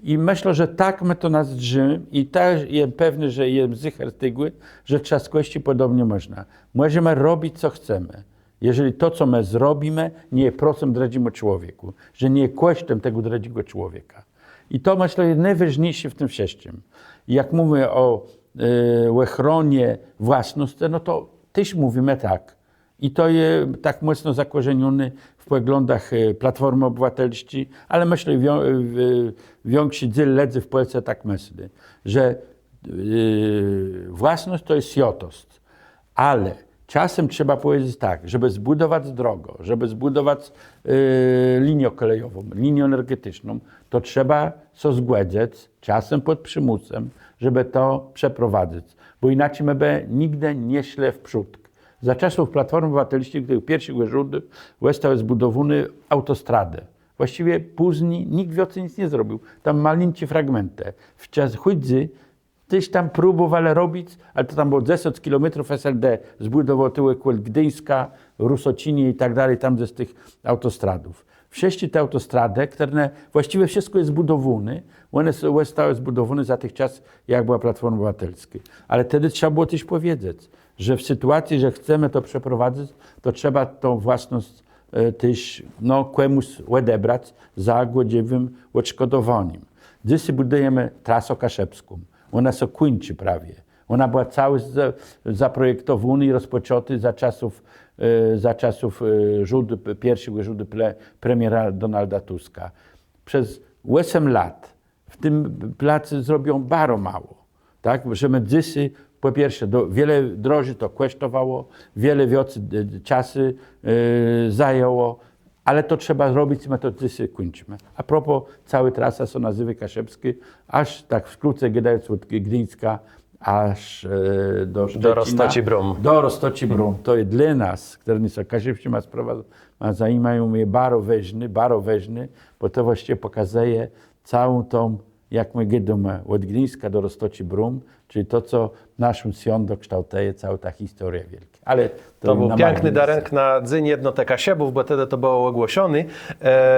I myślę, że tak my to nas drżymy i też jestem pewny, że jest zycher tego, że Trzaskowski podobnie można. Możemy robić, co chcemy. Jeżeli to, co my zrobimy, nie jest procem drugiemu człowieku, że nie jest kosztem tego drugiego człowieka. I to, myślę, jest najważniejsze w tym wszystkim. I jak mówimy o ochronie własności, no to też mówimy tak. I to jest tak mocno zakorzenione w poglądach Platformy Obywatelskiej, ale myślę, więksi dziel ledzy w Polsce tak myśli, że własność to jest świętość, ale czasem trzeba powiedzieć tak, żeby zbudować drogę, żeby zbudować linię kolejową, linię energetyczną, to trzeba się zgodzić, czasem pod przymusem, żeby to przeprowadzić, bo inaczej my by nigdy nie szli w przód. Za czasów Platformy Obywatelskiej, gdy pierwszych rządów zostały zbudowane autostrady. Właściwie później nikt więcej nic nie zrobił. Tam malinkie fragmenty. W czas chudzy też tam próbowali robić, ale to tam było 10 kilometrów SLD zbudował tyłek Gdyńska, Rusocinie i tak dalej, tam z tych autostradów. Wszystkie te autostrady, które właściwie wszystko jest zbudowane, one zostały zbudowane za tych czas, jak była Platforma Obywatelska. Ale wtedy trzeba było też powiedzieć, że w sytuacji, że chcemy to przeprowadzić, to trzeba tą własność też komuś odebrać za godziwym odszkodowaniem. Dzisiaj budujemy trasę kaszepską. Ona się kończy prawie. Ona była cały zaprojektowana i rozpoczęty za czasów pierwszego rządu premiera Donalda Tuska. Przez 8 lat w tym placu zrobią bardzo mało. Tak? Że my dzisiaj, po pierwsze, wiele drożej to kosztowało, wiele więcej czasu zajęło, ale to trzeba robić i my to dzisiaj kończymy. A propos, cała trasa się nazywa Kaszepskie, aż tak w skrócie gadając od Gdyńska, aż do Szczecina. Do Roztoci-Brum. Do Roztoci-Brum. To jest dla nas, którzy są Kaszepskie, zajmują mnie bardzo ważne, bo to właściwie pokazuje całą tą jak my gdymy od Gdyńska do Roztoci Brum, czyli to, co naszym siondo kształtuje cała ta historia wielka. Ale To był na piękny marginesie. darek na dzyń jednoteka siebów, bo wtedy to było ogłoszony.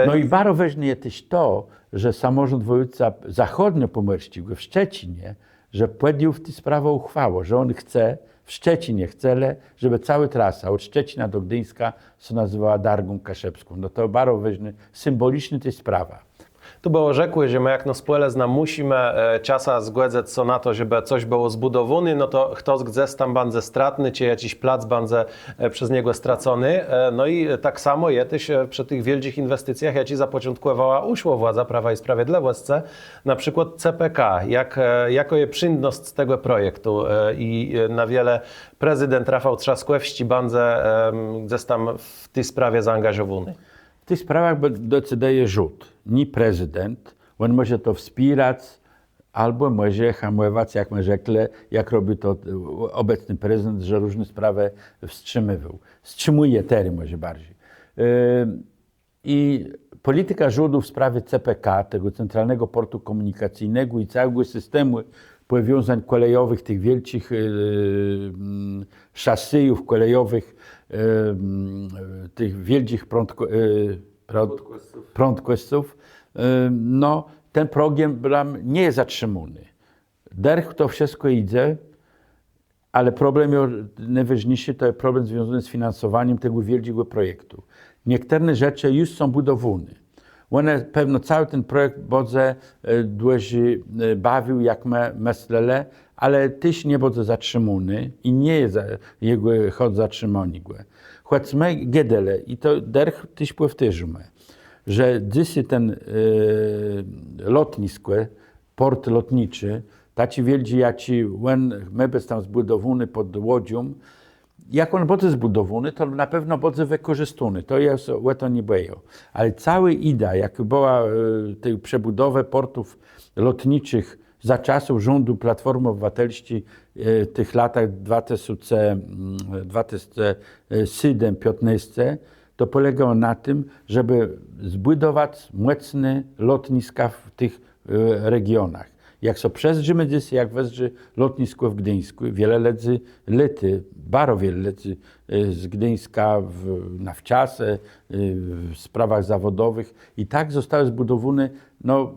No i bardzo ważne jest też to, że samorząd województwa zachodnio-pomorskiego w Szczecinie, że podjął w tę sprawę uchwałę, że on chce, w Szczecinie chce, żeby cała trasa od Szczecina do Gdyńska się nazywała Dargą Kaszebską. No to bardzo ważne, symboliczne to jest sprawa. Tu było rzekłe, że my jak no spłelezna musimy czasa zgładzać co na to, żeby coś było zbudowane, no to kto zgdzes tam będzie stratny, czy jakiś plac będzie przez niego stracony. No i tak samo jest przy tych wielkich inwestycjach, jak ci zapoczątkowała uszło władza Prawa i Sprawiedliwości, na przykład CPK, jako je przyndność z tego projektu i na wiele prezydent Rafał Trzaskłewski będzie gdzieś tam w tej sprawie zaangażowany. W tych sprawach decyduje rząd, nie prezydent. On może to wspierać, albo może hamować, jak my rzekli, jak robi to obecny prezydent, że różne sprawy wstrzymywał. Wstrzymuje teraz może bardziej. I polityka rządu w sprawie CPK, tego Centralnego Portu Komunikacyjnego i całego systemu powiązań kolejowych, tych wielkich szasyjów kolejowych, tych wielkich prądkościów, no ten program nie jest zatrzymany. Derch to wszystko idzie, ale problem najważniejszy to jest problem związany z finansowaniem tego wielkiego projektu. Niektóre rzeczy już są budowane. One pewno cały ten projekt będzie dłużej bawił, jak myśleli, ale też nie będzie zatrzymany i nie jest jego chod zatrzymany. Choć my gedele, i to derch też powtórzymy, że dzisiaj ten lotnisko, port lotniczy, taci wielki, jaci my bez tam zbudowany pod Łodzią, jak on będzie zbudowany, to na pewno będzie wykorzystany. To jest, to nie było. Ale cała idea, jak była tej przebudowy portów lotniczych za czasów rządu Platformy Obywatelskiej w tych latach 2007-2015, to polegało na tym, żeby zbudować mocne lotniska w tych regionach. Jak są przez Rzymedzysy, jak wezrzy lotnisko w Gdyńsku, wiele lety, bardzo wiele lety z Gdyńska na wczasy, w sprawach zawodowych i tak zostały zbudowane no,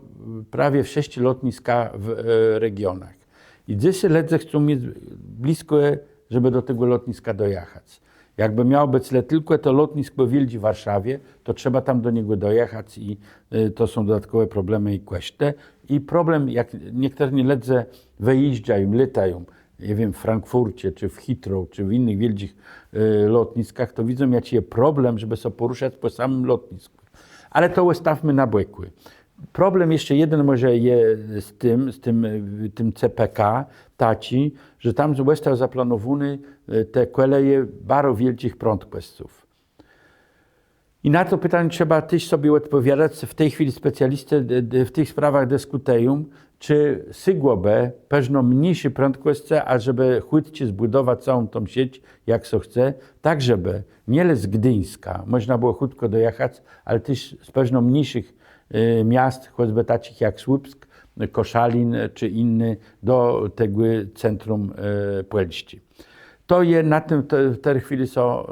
prawie 6 lotniska w regionach. I dzisiaj ledze chcą mieć blisko, żeby do tego lotniska dojechać. Jakby miało być tylko to lotnisko w Warszawie, to trzeba tam do niego dojechać i to są dodatkowe problemy i kwestie. I problem, jak niektórzy ledze wyjeżdżają, latają, nie wiem, w Frankfurcie, czy w Heathrow, czy w innych wielkich lotniskach, to widzą, jaki jest problem, żeby się poruszać po samym lotnisku. Ale to ustawmy na błękły. Problem jeszcze jeden może jest z tym CPK, taci, że tam zostały zaplanowane te koleje bardzo wielkich prądkościów. I na to pytanie trzeba też sobie odpowiadać. W tej chwili specjaliści w tych sprawach dyskutują, czy sygłoby pewno mniejsze prędkości, a żeby chwytcie zbudować całą tą sieć, jak so chce, tak żeby nie z Gdyńska można było chutko dojechać, ale też z pewno mniejszych miast, choćby takich jak Słupsk, Koszalin czy inne, do tego centrum Puelści. To je na tym w tej chwili co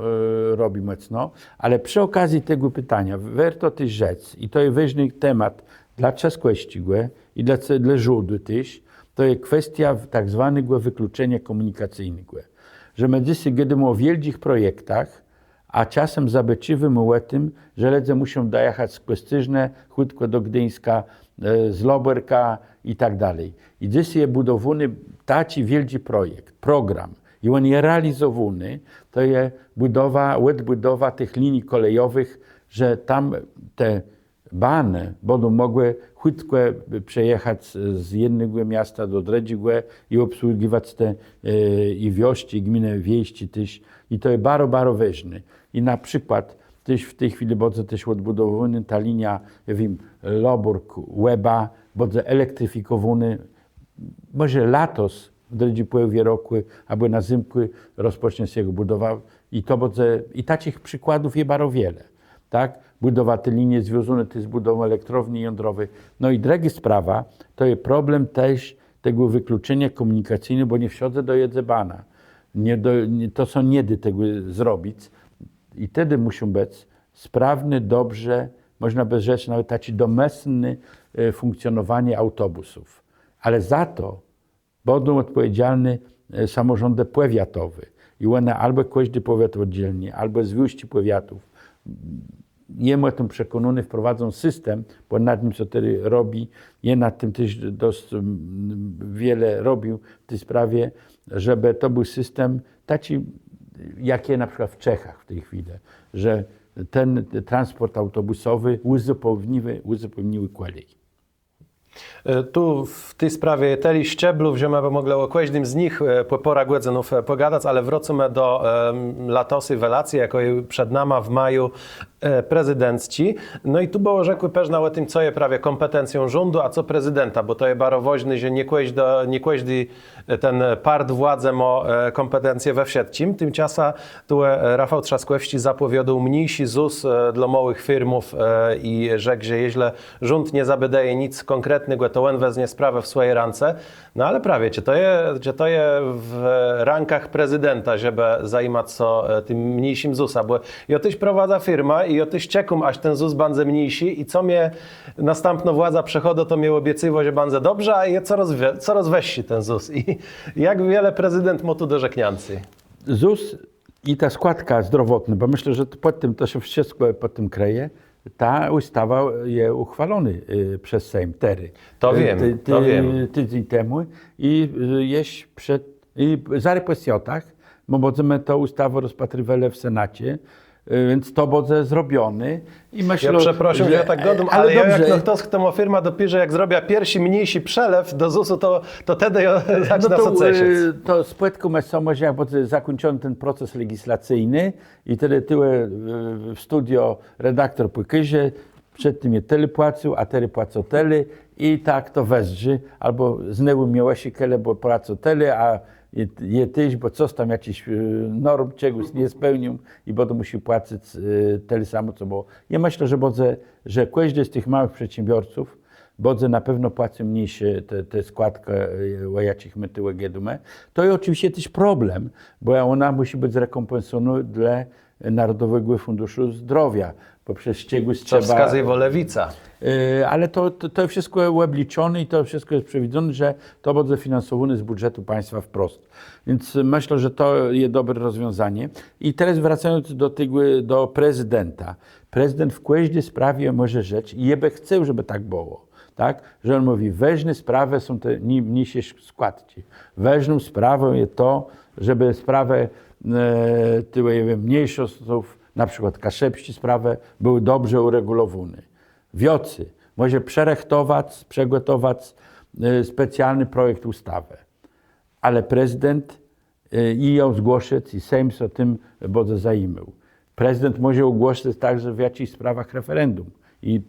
robi mocno, ale przy okazji tego pytania warto też rzec, i to jest ważny temat dla Trzaskłewskiego i dla rządu też, to jest kwestia tak zwanego wykluczenia komunikacyjnego. Że my dzisiaj gadamy o wielkich projektach, a czasem zabyczymy o tym, że ludzie muszą dojechać z Kwestiżne, chutko do Gdyńska, z Loberka i tak dalej. I dzisiaj jest budowany taki wielki projekt, program, i on jest realizowany, to jest budowa tych linii kolejowych, że tam te bany będą mogły chutko przejechać z jednego miasta do drugiego i obsługiwać te i wiości, i gminy wiejskie też. I to jest bardzo, bardzo ważne. I na przykład też w tej chwili będzie też odbudowana ta linia, ja wiem, Lobork-Łeba, będzie elektryfikowany, może latos, w drugiej połowie roku, albo na zimku rozpocznie się jego budowa. I to będzie, i takich przykładów jest bardzo wiele. tak? Budowa te linie związane z budową elektrowni jądrowej. No i druga sprawa, to jest problem też tego wykluczenia komunikacyjnego, bo nie wsiądę do jedzebana. To są niedy tego zrobić i wtedy muszą być sprawny, dobrze, można by rzec nawet taki domesny funkcjonowanie autobusów. Ale za to będą odpowiedzialne samorządy powiatowe. I one albo każdy powiat oddzielnie, albo związki powiatów. Jemu o tym przekonany wprowadzą system, bo nad tym, co teraz robi, nad tym też dość wiele robił w tej sprawie, żeby to był system taki, jak jest na przykład w Czechach w tej chwili, że ten transport autobusowy uzupełniły kolej. Tu w tej sprawie teli szczeblów, że by mogli o każdym z nich po porach godzinów pogadać, ale wrócimy do latosy welacji, jako przed nami w maju prezydencki. No i tu było rzekły pewnie o tym, co jest prawie kompetencją rządu, a co prezydenta, bo to jest bardzo ważne, że nie każdy ten part władzy ma kompetencje we wszystkim. Tymczasem tu Rafał Trzaskowski zapowiadał mniejszy ZUS dla małych firmów i rzekł, że jeśli rząd nie zabedaje nic konkretnego, to on wezmie sprawę w swoje ręce. No ale prawie, czy to jest w rankach prezydenta, żeby zajmować się tym mniejszym ZUS-a, bo ja też prowadza firma i ja też czekam, aż ten ZUS będzie mniejszy i co mnie następna władza przechodu, to mnie obiecywa, że będzie dobrze, a je coraz wyższy ten ZUS. I jak wiele prezydent ma tu do rzekniancy? ZUS i ta składka zdrowotna, bo myślę, że pod tym to się wszystko pod tym kryje. Ta ustawa jest uchwalona przez Sejm tery. To wiem, to wiem. Tydzień temu i jest za represjotach, bo będziemy tę ustawę rozpatrywali w Senacie, więc to będzie zrobione. I myślę, ja przepraszam, że ja tak dodam, ale ja, jak ktoś, kto ma firma dopisze, jak zrobię pierwszy mniejszy przelew do ZUS-u, to wtedy ja zacznę to z płetką jest jak będzie zakończony ten proces legislacyjny i wtedy tyłe w studio redaktor płykyzie, przed tym je tyle płacił, a tyle płacą tyle i tak to wezrzy, albo znowu miałeś kele, bo płacą tyle, a je tyś, bo coś tam jakiś norm czegoś nie spełnił i będą musiał płacić tyle samo, co było. Ja myślę, że każdy z tych małych przedsiębiorców będzie na pewno płacił mniejsze te składki, o jakich my tyłe giedumę. To jest oczywiście też problem, bo ona musi być zrekompensowana dla Narodowego Funduszu Zdrowia, bo przez czegoś Co trzeba... wskazuje Lewica. Ale to wszystko jest obliczone i to wszystko jest przewidziane, że to będzie finansowane z budżetu państwa wprost. Więc myślę, że to jest dobre rozwiązanie. I teraz wracając do prezydenta. Prezydent w każdej sprawie może rzec i jeby chciał, żeby tak było. Tak? Że on mówi, ważne sprawy są te mniejsze składki. Ważną sprawą jest to, żeby sprawę mniejszościów, na przykład kaszepści sprawy, były dobrze uregulowane. Wiocy może przygotować specjalny projekt ustawy, ale prezydent i ją zgłosić i Sejm się tym będzie zajmował. Prezydent może ogłosić także w jakichś sprawach referendum i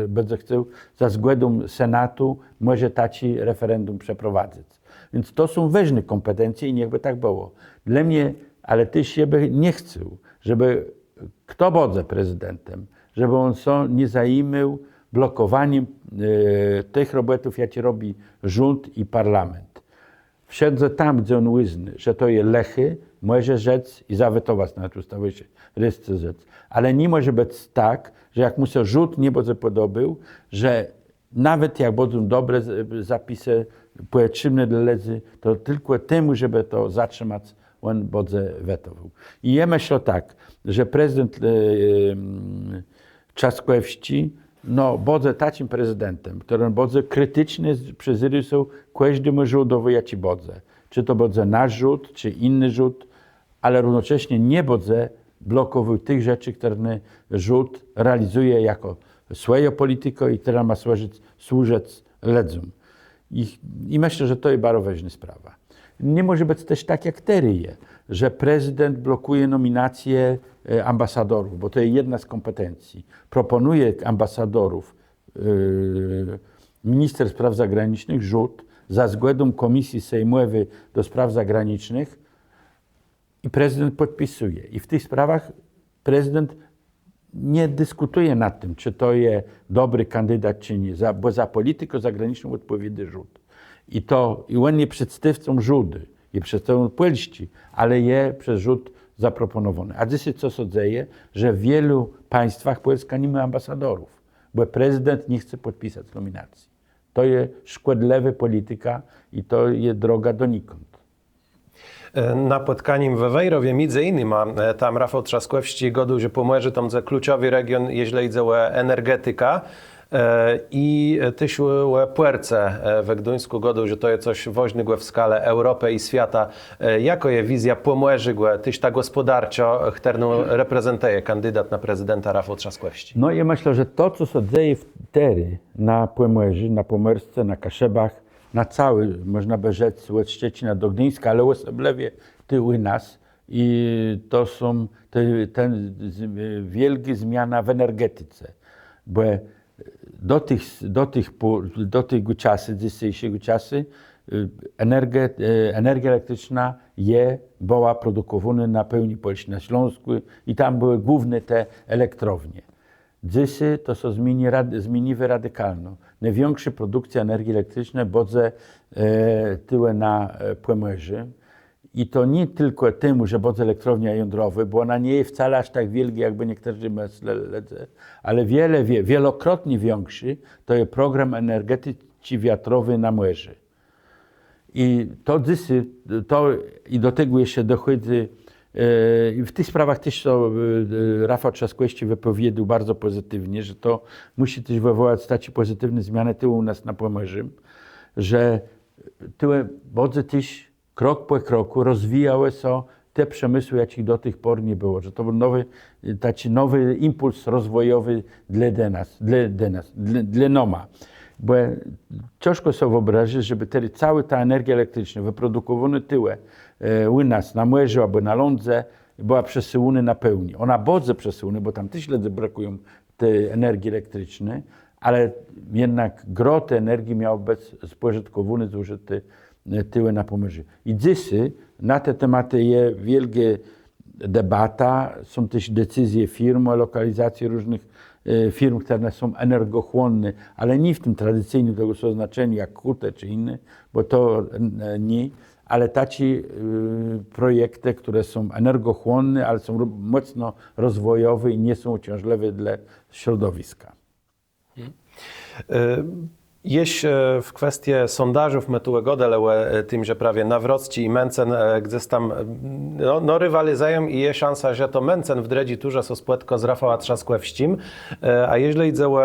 będzie chciał za zgodą Senatu może taki referendum przeprowadzić. Więc to są ważne kompetencje i niechby tak było. Dla mnie, ale też siebie nie chcę, żeby kto będzie prezydentem, żeby on się nie zajmował blokowaniem tych robotów, jakie robi rząd i parlament. Wsiedzę tam, gdzie on uzna, że to jest lechy, może rzec i zawetować na ustawę się rysce rzec. Ale nie może być tak, że jak mu się rząd nie będzie podobał, że nawet jak będą dobre zapisy potrzebne dla ludzi, to tylko temu, żeby to zatrzymać, on będzie wetował. I ja myślę tak, że prezydent Trzaskowski będzie takim prezydentem, który będzie krytyczny przez rysą każdemu rządowi, jaki będzie. Czy to będzie nasz rząd, czy inny rząd, ale równocześnie nie będzie blokował tych rzeczy, które rząd realizuje jako swoją politykę i która ma służyć ludziom. I myślę, że to jest bardzo ważna sprawa. Nie może być też tak jak teryje, że prezydent blokuje nominacje ambasadorów, bo to jest jedna z kompetencji. Proponuje ambasadorów minister spraw zagranicznych, rząd, za zgodą Komisji Sejmowej do Spraw Zagranicznych i prezydent podpisuje. I w tych sprawach prezydent nie dyskutuję nad tym, czy to jest dobry kandydat, czy nie, bo za politykę zagraniczną odpowiada rząd. I on nie przedstawcą rządu, nie przedstawcą Polski, ale je przez rząd zaproponowany. A dzisiaj co się dzieje, że w wielu państwach Polska nie ma ambasadorów, bo prezydent nie chce podpisać nominacji. To jest szkodliwa polityka i to jest droga donikąd. Na spotkaniem we Wejrowie między innymi tam Rafał Trzaskowski godził, że pomoże tam za kluczowy region, jeśli idzie o energetyka i też o Puerce we Gdyńsku godził, że to jest coś ważnego w skale Europy i świata. Jako jest wizja pomoże, też ta gospodarczo, którą reprezentuje kandydat na prezydenta Rafał Trzaskowski? No i myślę, że to, co się dzieje wtedy na Pomorzu, na Pomorsce, na Kaszebach, na cały, można by rzec, od Szczecina do Gdyńska, ale osobliwie ty u nas. I to są te wielkie zmiany w energetyce. Bo do tych czasów, dzisiejszego czasu, energia elektryczna była produkowana na pełni Polski, na Śląsku i tam były główne te elektrownie. Dzisiaj to się zmieniło radykalnie. Największa produkcja energii elektrycznej będzie tyłe na Pomorzu. I to nie tylko temu, że będzie elektrownia jądrowa, bo ona nie jest wcale aż tak wielka, jakby niektórzy myślą, ale wielokrotnie większy to jest program energetyki wiatrowy na morzu. I to dzisiaj, i do tego jeszcze dochodzi. I w tych sprawach też to Rafał Trzaskowski wypowiedział bardzo pozytywnie, że to musi też wywołać takie pozytywne zmiany tyłu u nas na Pomorzu, że tyłe wodze też krok po kroku rozwijały się te przemysły, jakich do tych por nie było, że to był nowy impuls rozwojowy dla NOMA. Bo ciężko sobie wyobrazić, żeby wtedy cała ta energia elektryczna wyprodukowana tyłe u nas na morzu albo na lądze była przesyłana na pełni. Ona będzie przesyłana, bo tam też brakują tej energii elektrycznej, ale jednak gro tej energii miał być spożytkowany, zużyty tyłe na Pomorzu. I dzisiaj na te tematy jest wielka debata, są też decyzje firm o lokalizacji różnych firm, które są energochłonne, ale nie w tym tradycyjnym tego znaczeniu jak hutę czy inne, bo to nie, ale takie projekty, które są energochłonne, ale są mocno rozwojowe i nie są uciążliwe dla środowiska. Jeśli w kwestii sondażów metułego delełe tym, że prawie Nawrocki i Mencen gdzieś tam rywalizują i jest szansa, że to Mencen w dredzi turze so spłetko z Rafała Trzaskowskim, a jeżeli idzie o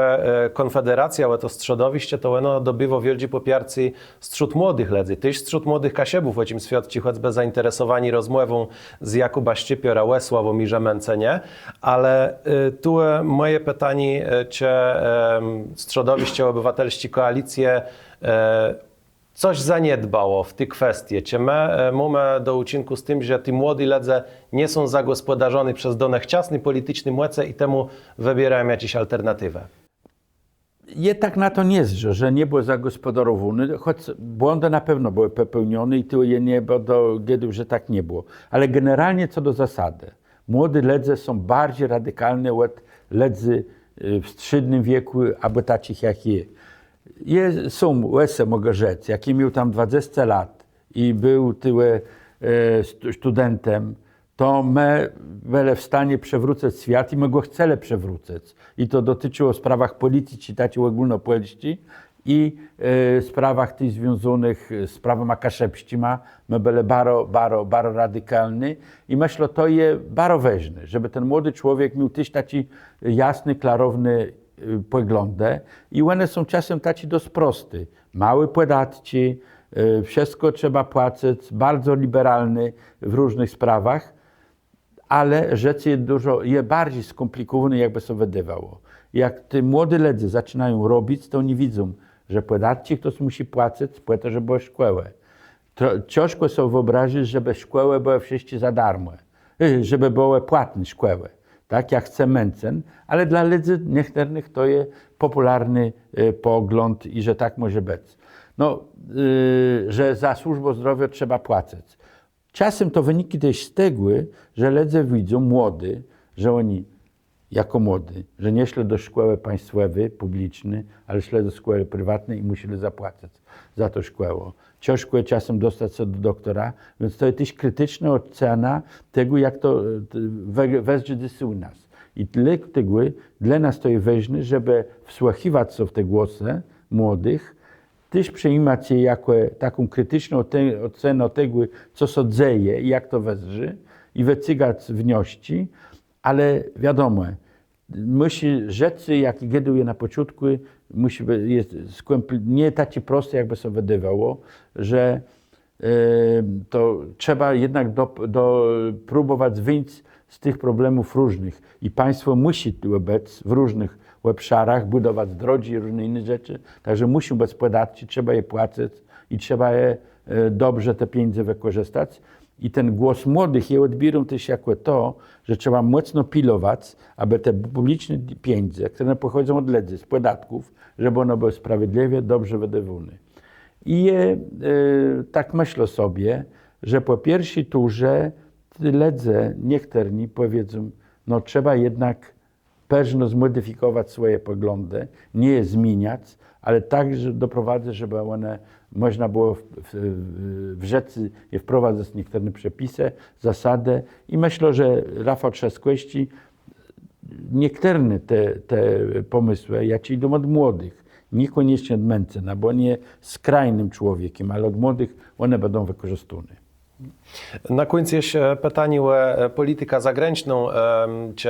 Konfederację, o to strzodowiście, to ono dobywa wielki popiercy wśród młodych ledzy, też wśród młodych Kasiebów, o czym świadczy choćby zainteresowani rozmową z Jakuba Szczypiora o Sławomirze Mencenie, ale tu moje pytanie, czy strzodowiście obywatelści koalicję coś zaniedbało w tej kwestii. Czy my mamy do uczynku z tym, że ci młodzi ledze nie są zagospodarzeni przez donech ciasny polityczny młece i temu wybierają jakieś alternatywę? Je tak na to nie zrze, że nie było zagospodarowane, choć błędy na pewno były popełnione i tu je nie było do kiedy, że tak nie było. Ale generalnie co do zasady, młode ledze są bardziej radykalne od ledzy w średnim wieku, albo takich jak je. Są łese, mogę rzec, jaki miał tam 20 lat i był tyłe studentem, to my byli w stanie przewrócić świat i my go chcemy przewrócić. I to dotyczyło sprawach polityki, takiej ogólnopolskiej i sprawach tych związanych z prawem akaszepskim. My byli bardzo radykalni i myślę, to jest bardzo ważne, żeby ten młody człowiek miał też taki jasny, klarowny poglądy i one są czasem takie dość proste. Małe podatki, wszystko trzeba płacić, bardzo liberalny w różnych sprawach, ale rzeczy jest bardziej skomplikowane, jakby się wydawało. Jak te młode ludzie zaczynają robić, to nie widzą, że podatki ktoś musi płacić, po to, żeby były szkoły. Ciężko sobie wyobrazić, żeby szkoły były wszyscy za darmo, żeby były płatne szkoły. Tak jak chce Mencen, ale dla ludzi niektórych to jest popularny pogląd i że tak może być. No, że za służbę zdrowia trzeba płacić. Czasem to wyniki też z tego, że ludzie widzą młody, że oni jako młody, że nie szli do szkoły państwowej, publicznej, ale szli do szkoły prywatnej i musieli zapłacić za to szkołę. Ciężko jest czasem dostać się do doktora, więc to jest też krytyczna ocena tego, jak to wejdzie u nas. I dlatego dla nas to jest ważne, żeby wsłuchiwać się w te głosy młodych, też przyjmować je jako taką krytyczną ocenę tego, co się dzieje i jak to wejdzie, i wyciągać wnioski, ale wiadomo, musi rzeczy, jak gaduje na początku, musi być nie takie proste, jakby się wydawało, że to trzeba jednak próbować wyjść z tych problemów różnych i państwo musi tu być w różnych obszarach, budować drogi i różne inne rzeczy, także musi być podatki, trzeba je płacić i trzeba je dobrze te pieniądze wykorzystać. I ten głos młodych je odbiorą też jako to, że trzeba mocno pilować, aby te publiczne pieniądze, które pochodzą od ludzi, z podatków, żeby one były sprawiedliwie, dobrze wydawane. I tak myślę sobie, że po pierwszej turze ludzie, niektórzy powiedzą, no trzeba jednak pewno zmodyfikować swoje poglądy, nie je zmieniać, ale tak że doprowadzić, żeby one można było w rzeczy je wprowadzać niektóre przepisy, zasady i myślę, że Rafał Trzaskowski niektóre te pomysły, jak idą od młodych, niekoniecznie od Mencyna, bo on jest skrajnym człowiekiem, ale od młodych one będą wykorzystane. Na końcu jeszcze pytanie o politykę zagraniczną. Czy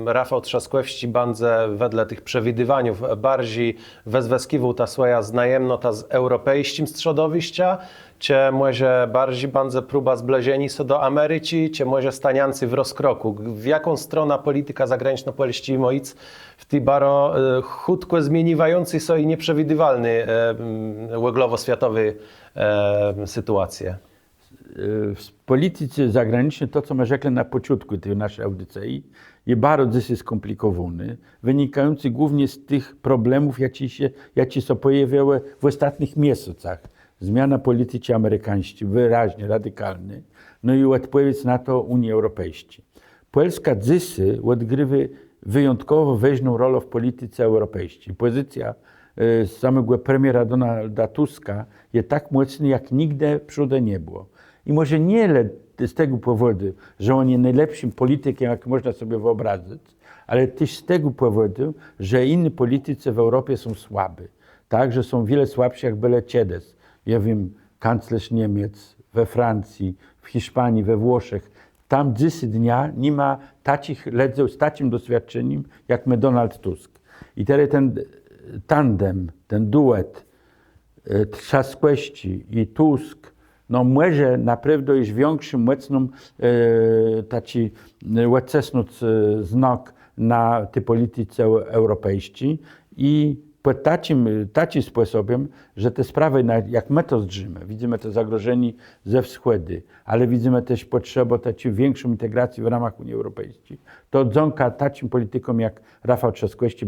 Rafał Trzaskowski będzie wedle tych przewidywaniów bardziej wezweskiwał ta swoja znajomnota z europejskim środowiska, czy może bardziej będzie próba zbliżenia się do Ameryki, czy może staniancy w rozkroku? W jaką stronę polityka zagraniczna polski moic w tej bardzo chutko zmieniającej się i nieprzewidywalnej łeglowo-światowej sytuacji? W polityce zagranicznej to, co my rzekli na początku tej naszej audycji, jest bardzo skomplikowane, wynikający głównie z tych problemów, jakie się pojawiały w ostatnich miesiącach. Zmiana polityki amerykańskiej, wyraźnie radykalna, no i odpowiedź na to Unii Europejskiej. Polska dzisiaj odgrywa wyjątkowo ważną rolę w polityce europejskiej. Pozycja samego premiera Donalda Tuska jest tak mocna, jak nigdy przódy nie było. I może nie z tego powodu, że on jest najlepszym politykiem, jak można sobie wyobrazić, ale też z tego powodu, że inni politycy w Europie są słabi. Tak, że są wiele słabsi, jak byle kiedyś. Ja wiem, kanclerz Niemiec we Francji, w Hiszpanii, we Włoszech. Tam dzisiaj dnia nie ma takich ludzi z takim doświadczeniem, jak my Donald Tusk. I teraz ten tandem, ten duet Trzaskowski i Tusk, no może naprawdę jest większym, mocnym taki łecesnuc znak na tej polityce europejskiej i pod takim sposobem, że te sprawy, jak my to zdrzymy, widzimy to zagrożenie ze wschodu, ale widzimy też potrzebę takiej większej integracji w ramach Unii Europejskiej, to dzonka takim politykom jak Rafał Trzaskowski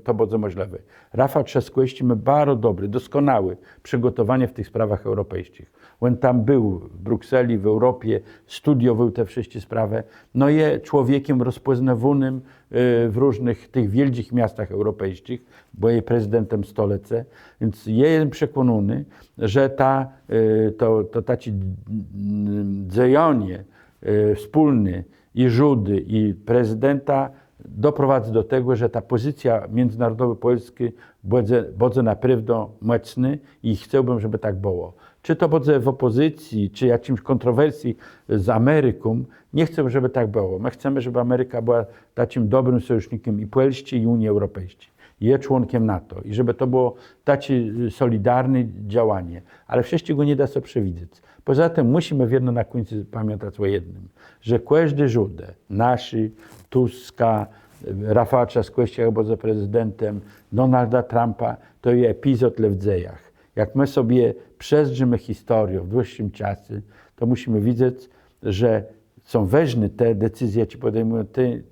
to będzie możliwe. Rafał Trzaskowski ma bardzo dobre, doskonałe przygotowanie w tych sprawach europejskich. On tam był w Brukseli, w Europie, studiował te wszystkie sprawy, no jest człowiekiem rozpoznawanym w różnych tych wielkich miastach europejskich, bo jest prezydentem stolicy, więc jestem przekonany, że to takie dziejonie wspólne i rządy, i prezydenta doprowadzi do tego, że ta pozycja międzynarodowa Polski będzie naprawdę mocna i chciałbym, żeby tak było. Czy to będzie w opozycji, czy jakimś kontrowersji z Ameryką, nie chcę, żeby tak było. My chcemy, żeby Ameryka była takim dobrym sojusznikiem i Polski, i Unii Europejskiej. Jest członkiem NATO i żeby to było takie solidarne działanie. Ale wszystkiego nie da się przewidzieć. Poza tym musimy jedno na końcu pamiętać o jednym, że każdy rząd, naszy, Tuska, Rafała Trzaskowskiego, bo za prezydentem, Donalda Trumpa, to jest epizod w dziejach. Jak my sobie przeżyjemy historię w dłuższym czasie, to musimy widzieć, że są ważne te decyzje, jakie podejmuje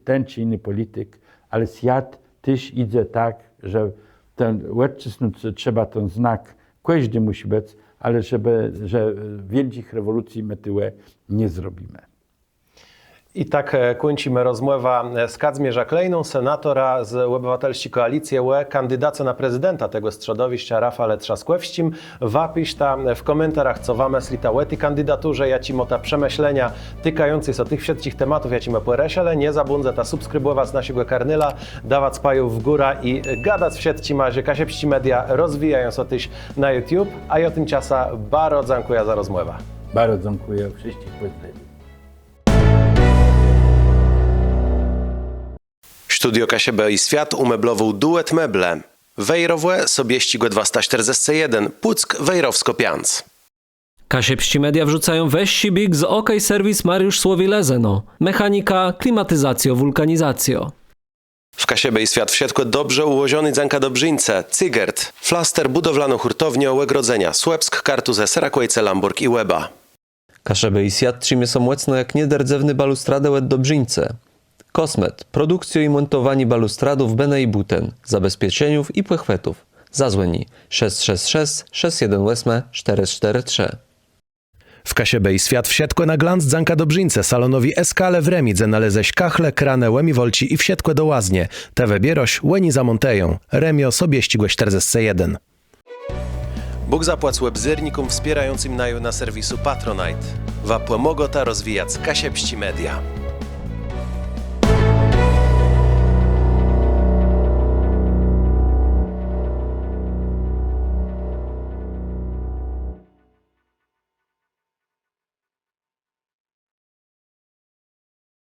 ten czy inny polityk, ale świat też idzie tak, że trzeba ten znak, każdy musi być, ale że wielkich rewolucji my tyle nie zrobimy. I tak kończymy rozmowę z Kazimierza Klejną, senatora z Obywatelści Koalicji UE, kandydaca na prezydenta tego środowiska Rafale Trzaskłewścim. Wapisz tam w komentarzach, co wam myślita o tej kandydaturze, jacimo ta przemyślenia tykające się tych wszystkich tematów, jacimo poresele. Nie zabłądzę ta subskrybować naszego karnyla, dawać pajów w górę i gadać wszystkima, że Kasiepści Media rozwijają się tyś na YouTube, a ja tymczasem bardzo dziękuję za rozmowę. Bardzo dziękuję, wszystkich pozdrawiam. Studio KSB i Świat umeblował duet meble. Wejrowe sobie ścigłe 241, Puck Wejrowsko-Pianc. Kasiepści Media wrzucają weź z OK Serwis Mariusz Słowi-Lezeno. Mechanika, klimatyzacjo, wulkanizacjo. W KSB i Świat w siatku dobrze ułożony dzanka Dobrzyńce, Cygert, Flaster budowlano-hurtownia Łegrodzenia, Słupsk, Kartuzę, Serakłejce, Lamburg i Łeba. Kaszeby i Siat trzymie są mocno jak niederdzewny balustradę łed Dobrzyńce. Kosmet, produkcjo i montowanie balustradów Bene i Buten, zabezpieczeniów i płechwetów. Zadzwoni 666 618 443. W KSB i Świat w siatku na glans dzanka Dobrzyńce, salonowi Eskale w Remidze naleześ kachle, krane, łemi wolci i w siatku do łaznie. TV Bieroś, łeni zamonteją. Remio sobie ścigłe 41. Bóg zapłać webzyrnikom wspierającym na serwisu Patronite. Wapłe mogota rozwijać Kasiepści Media.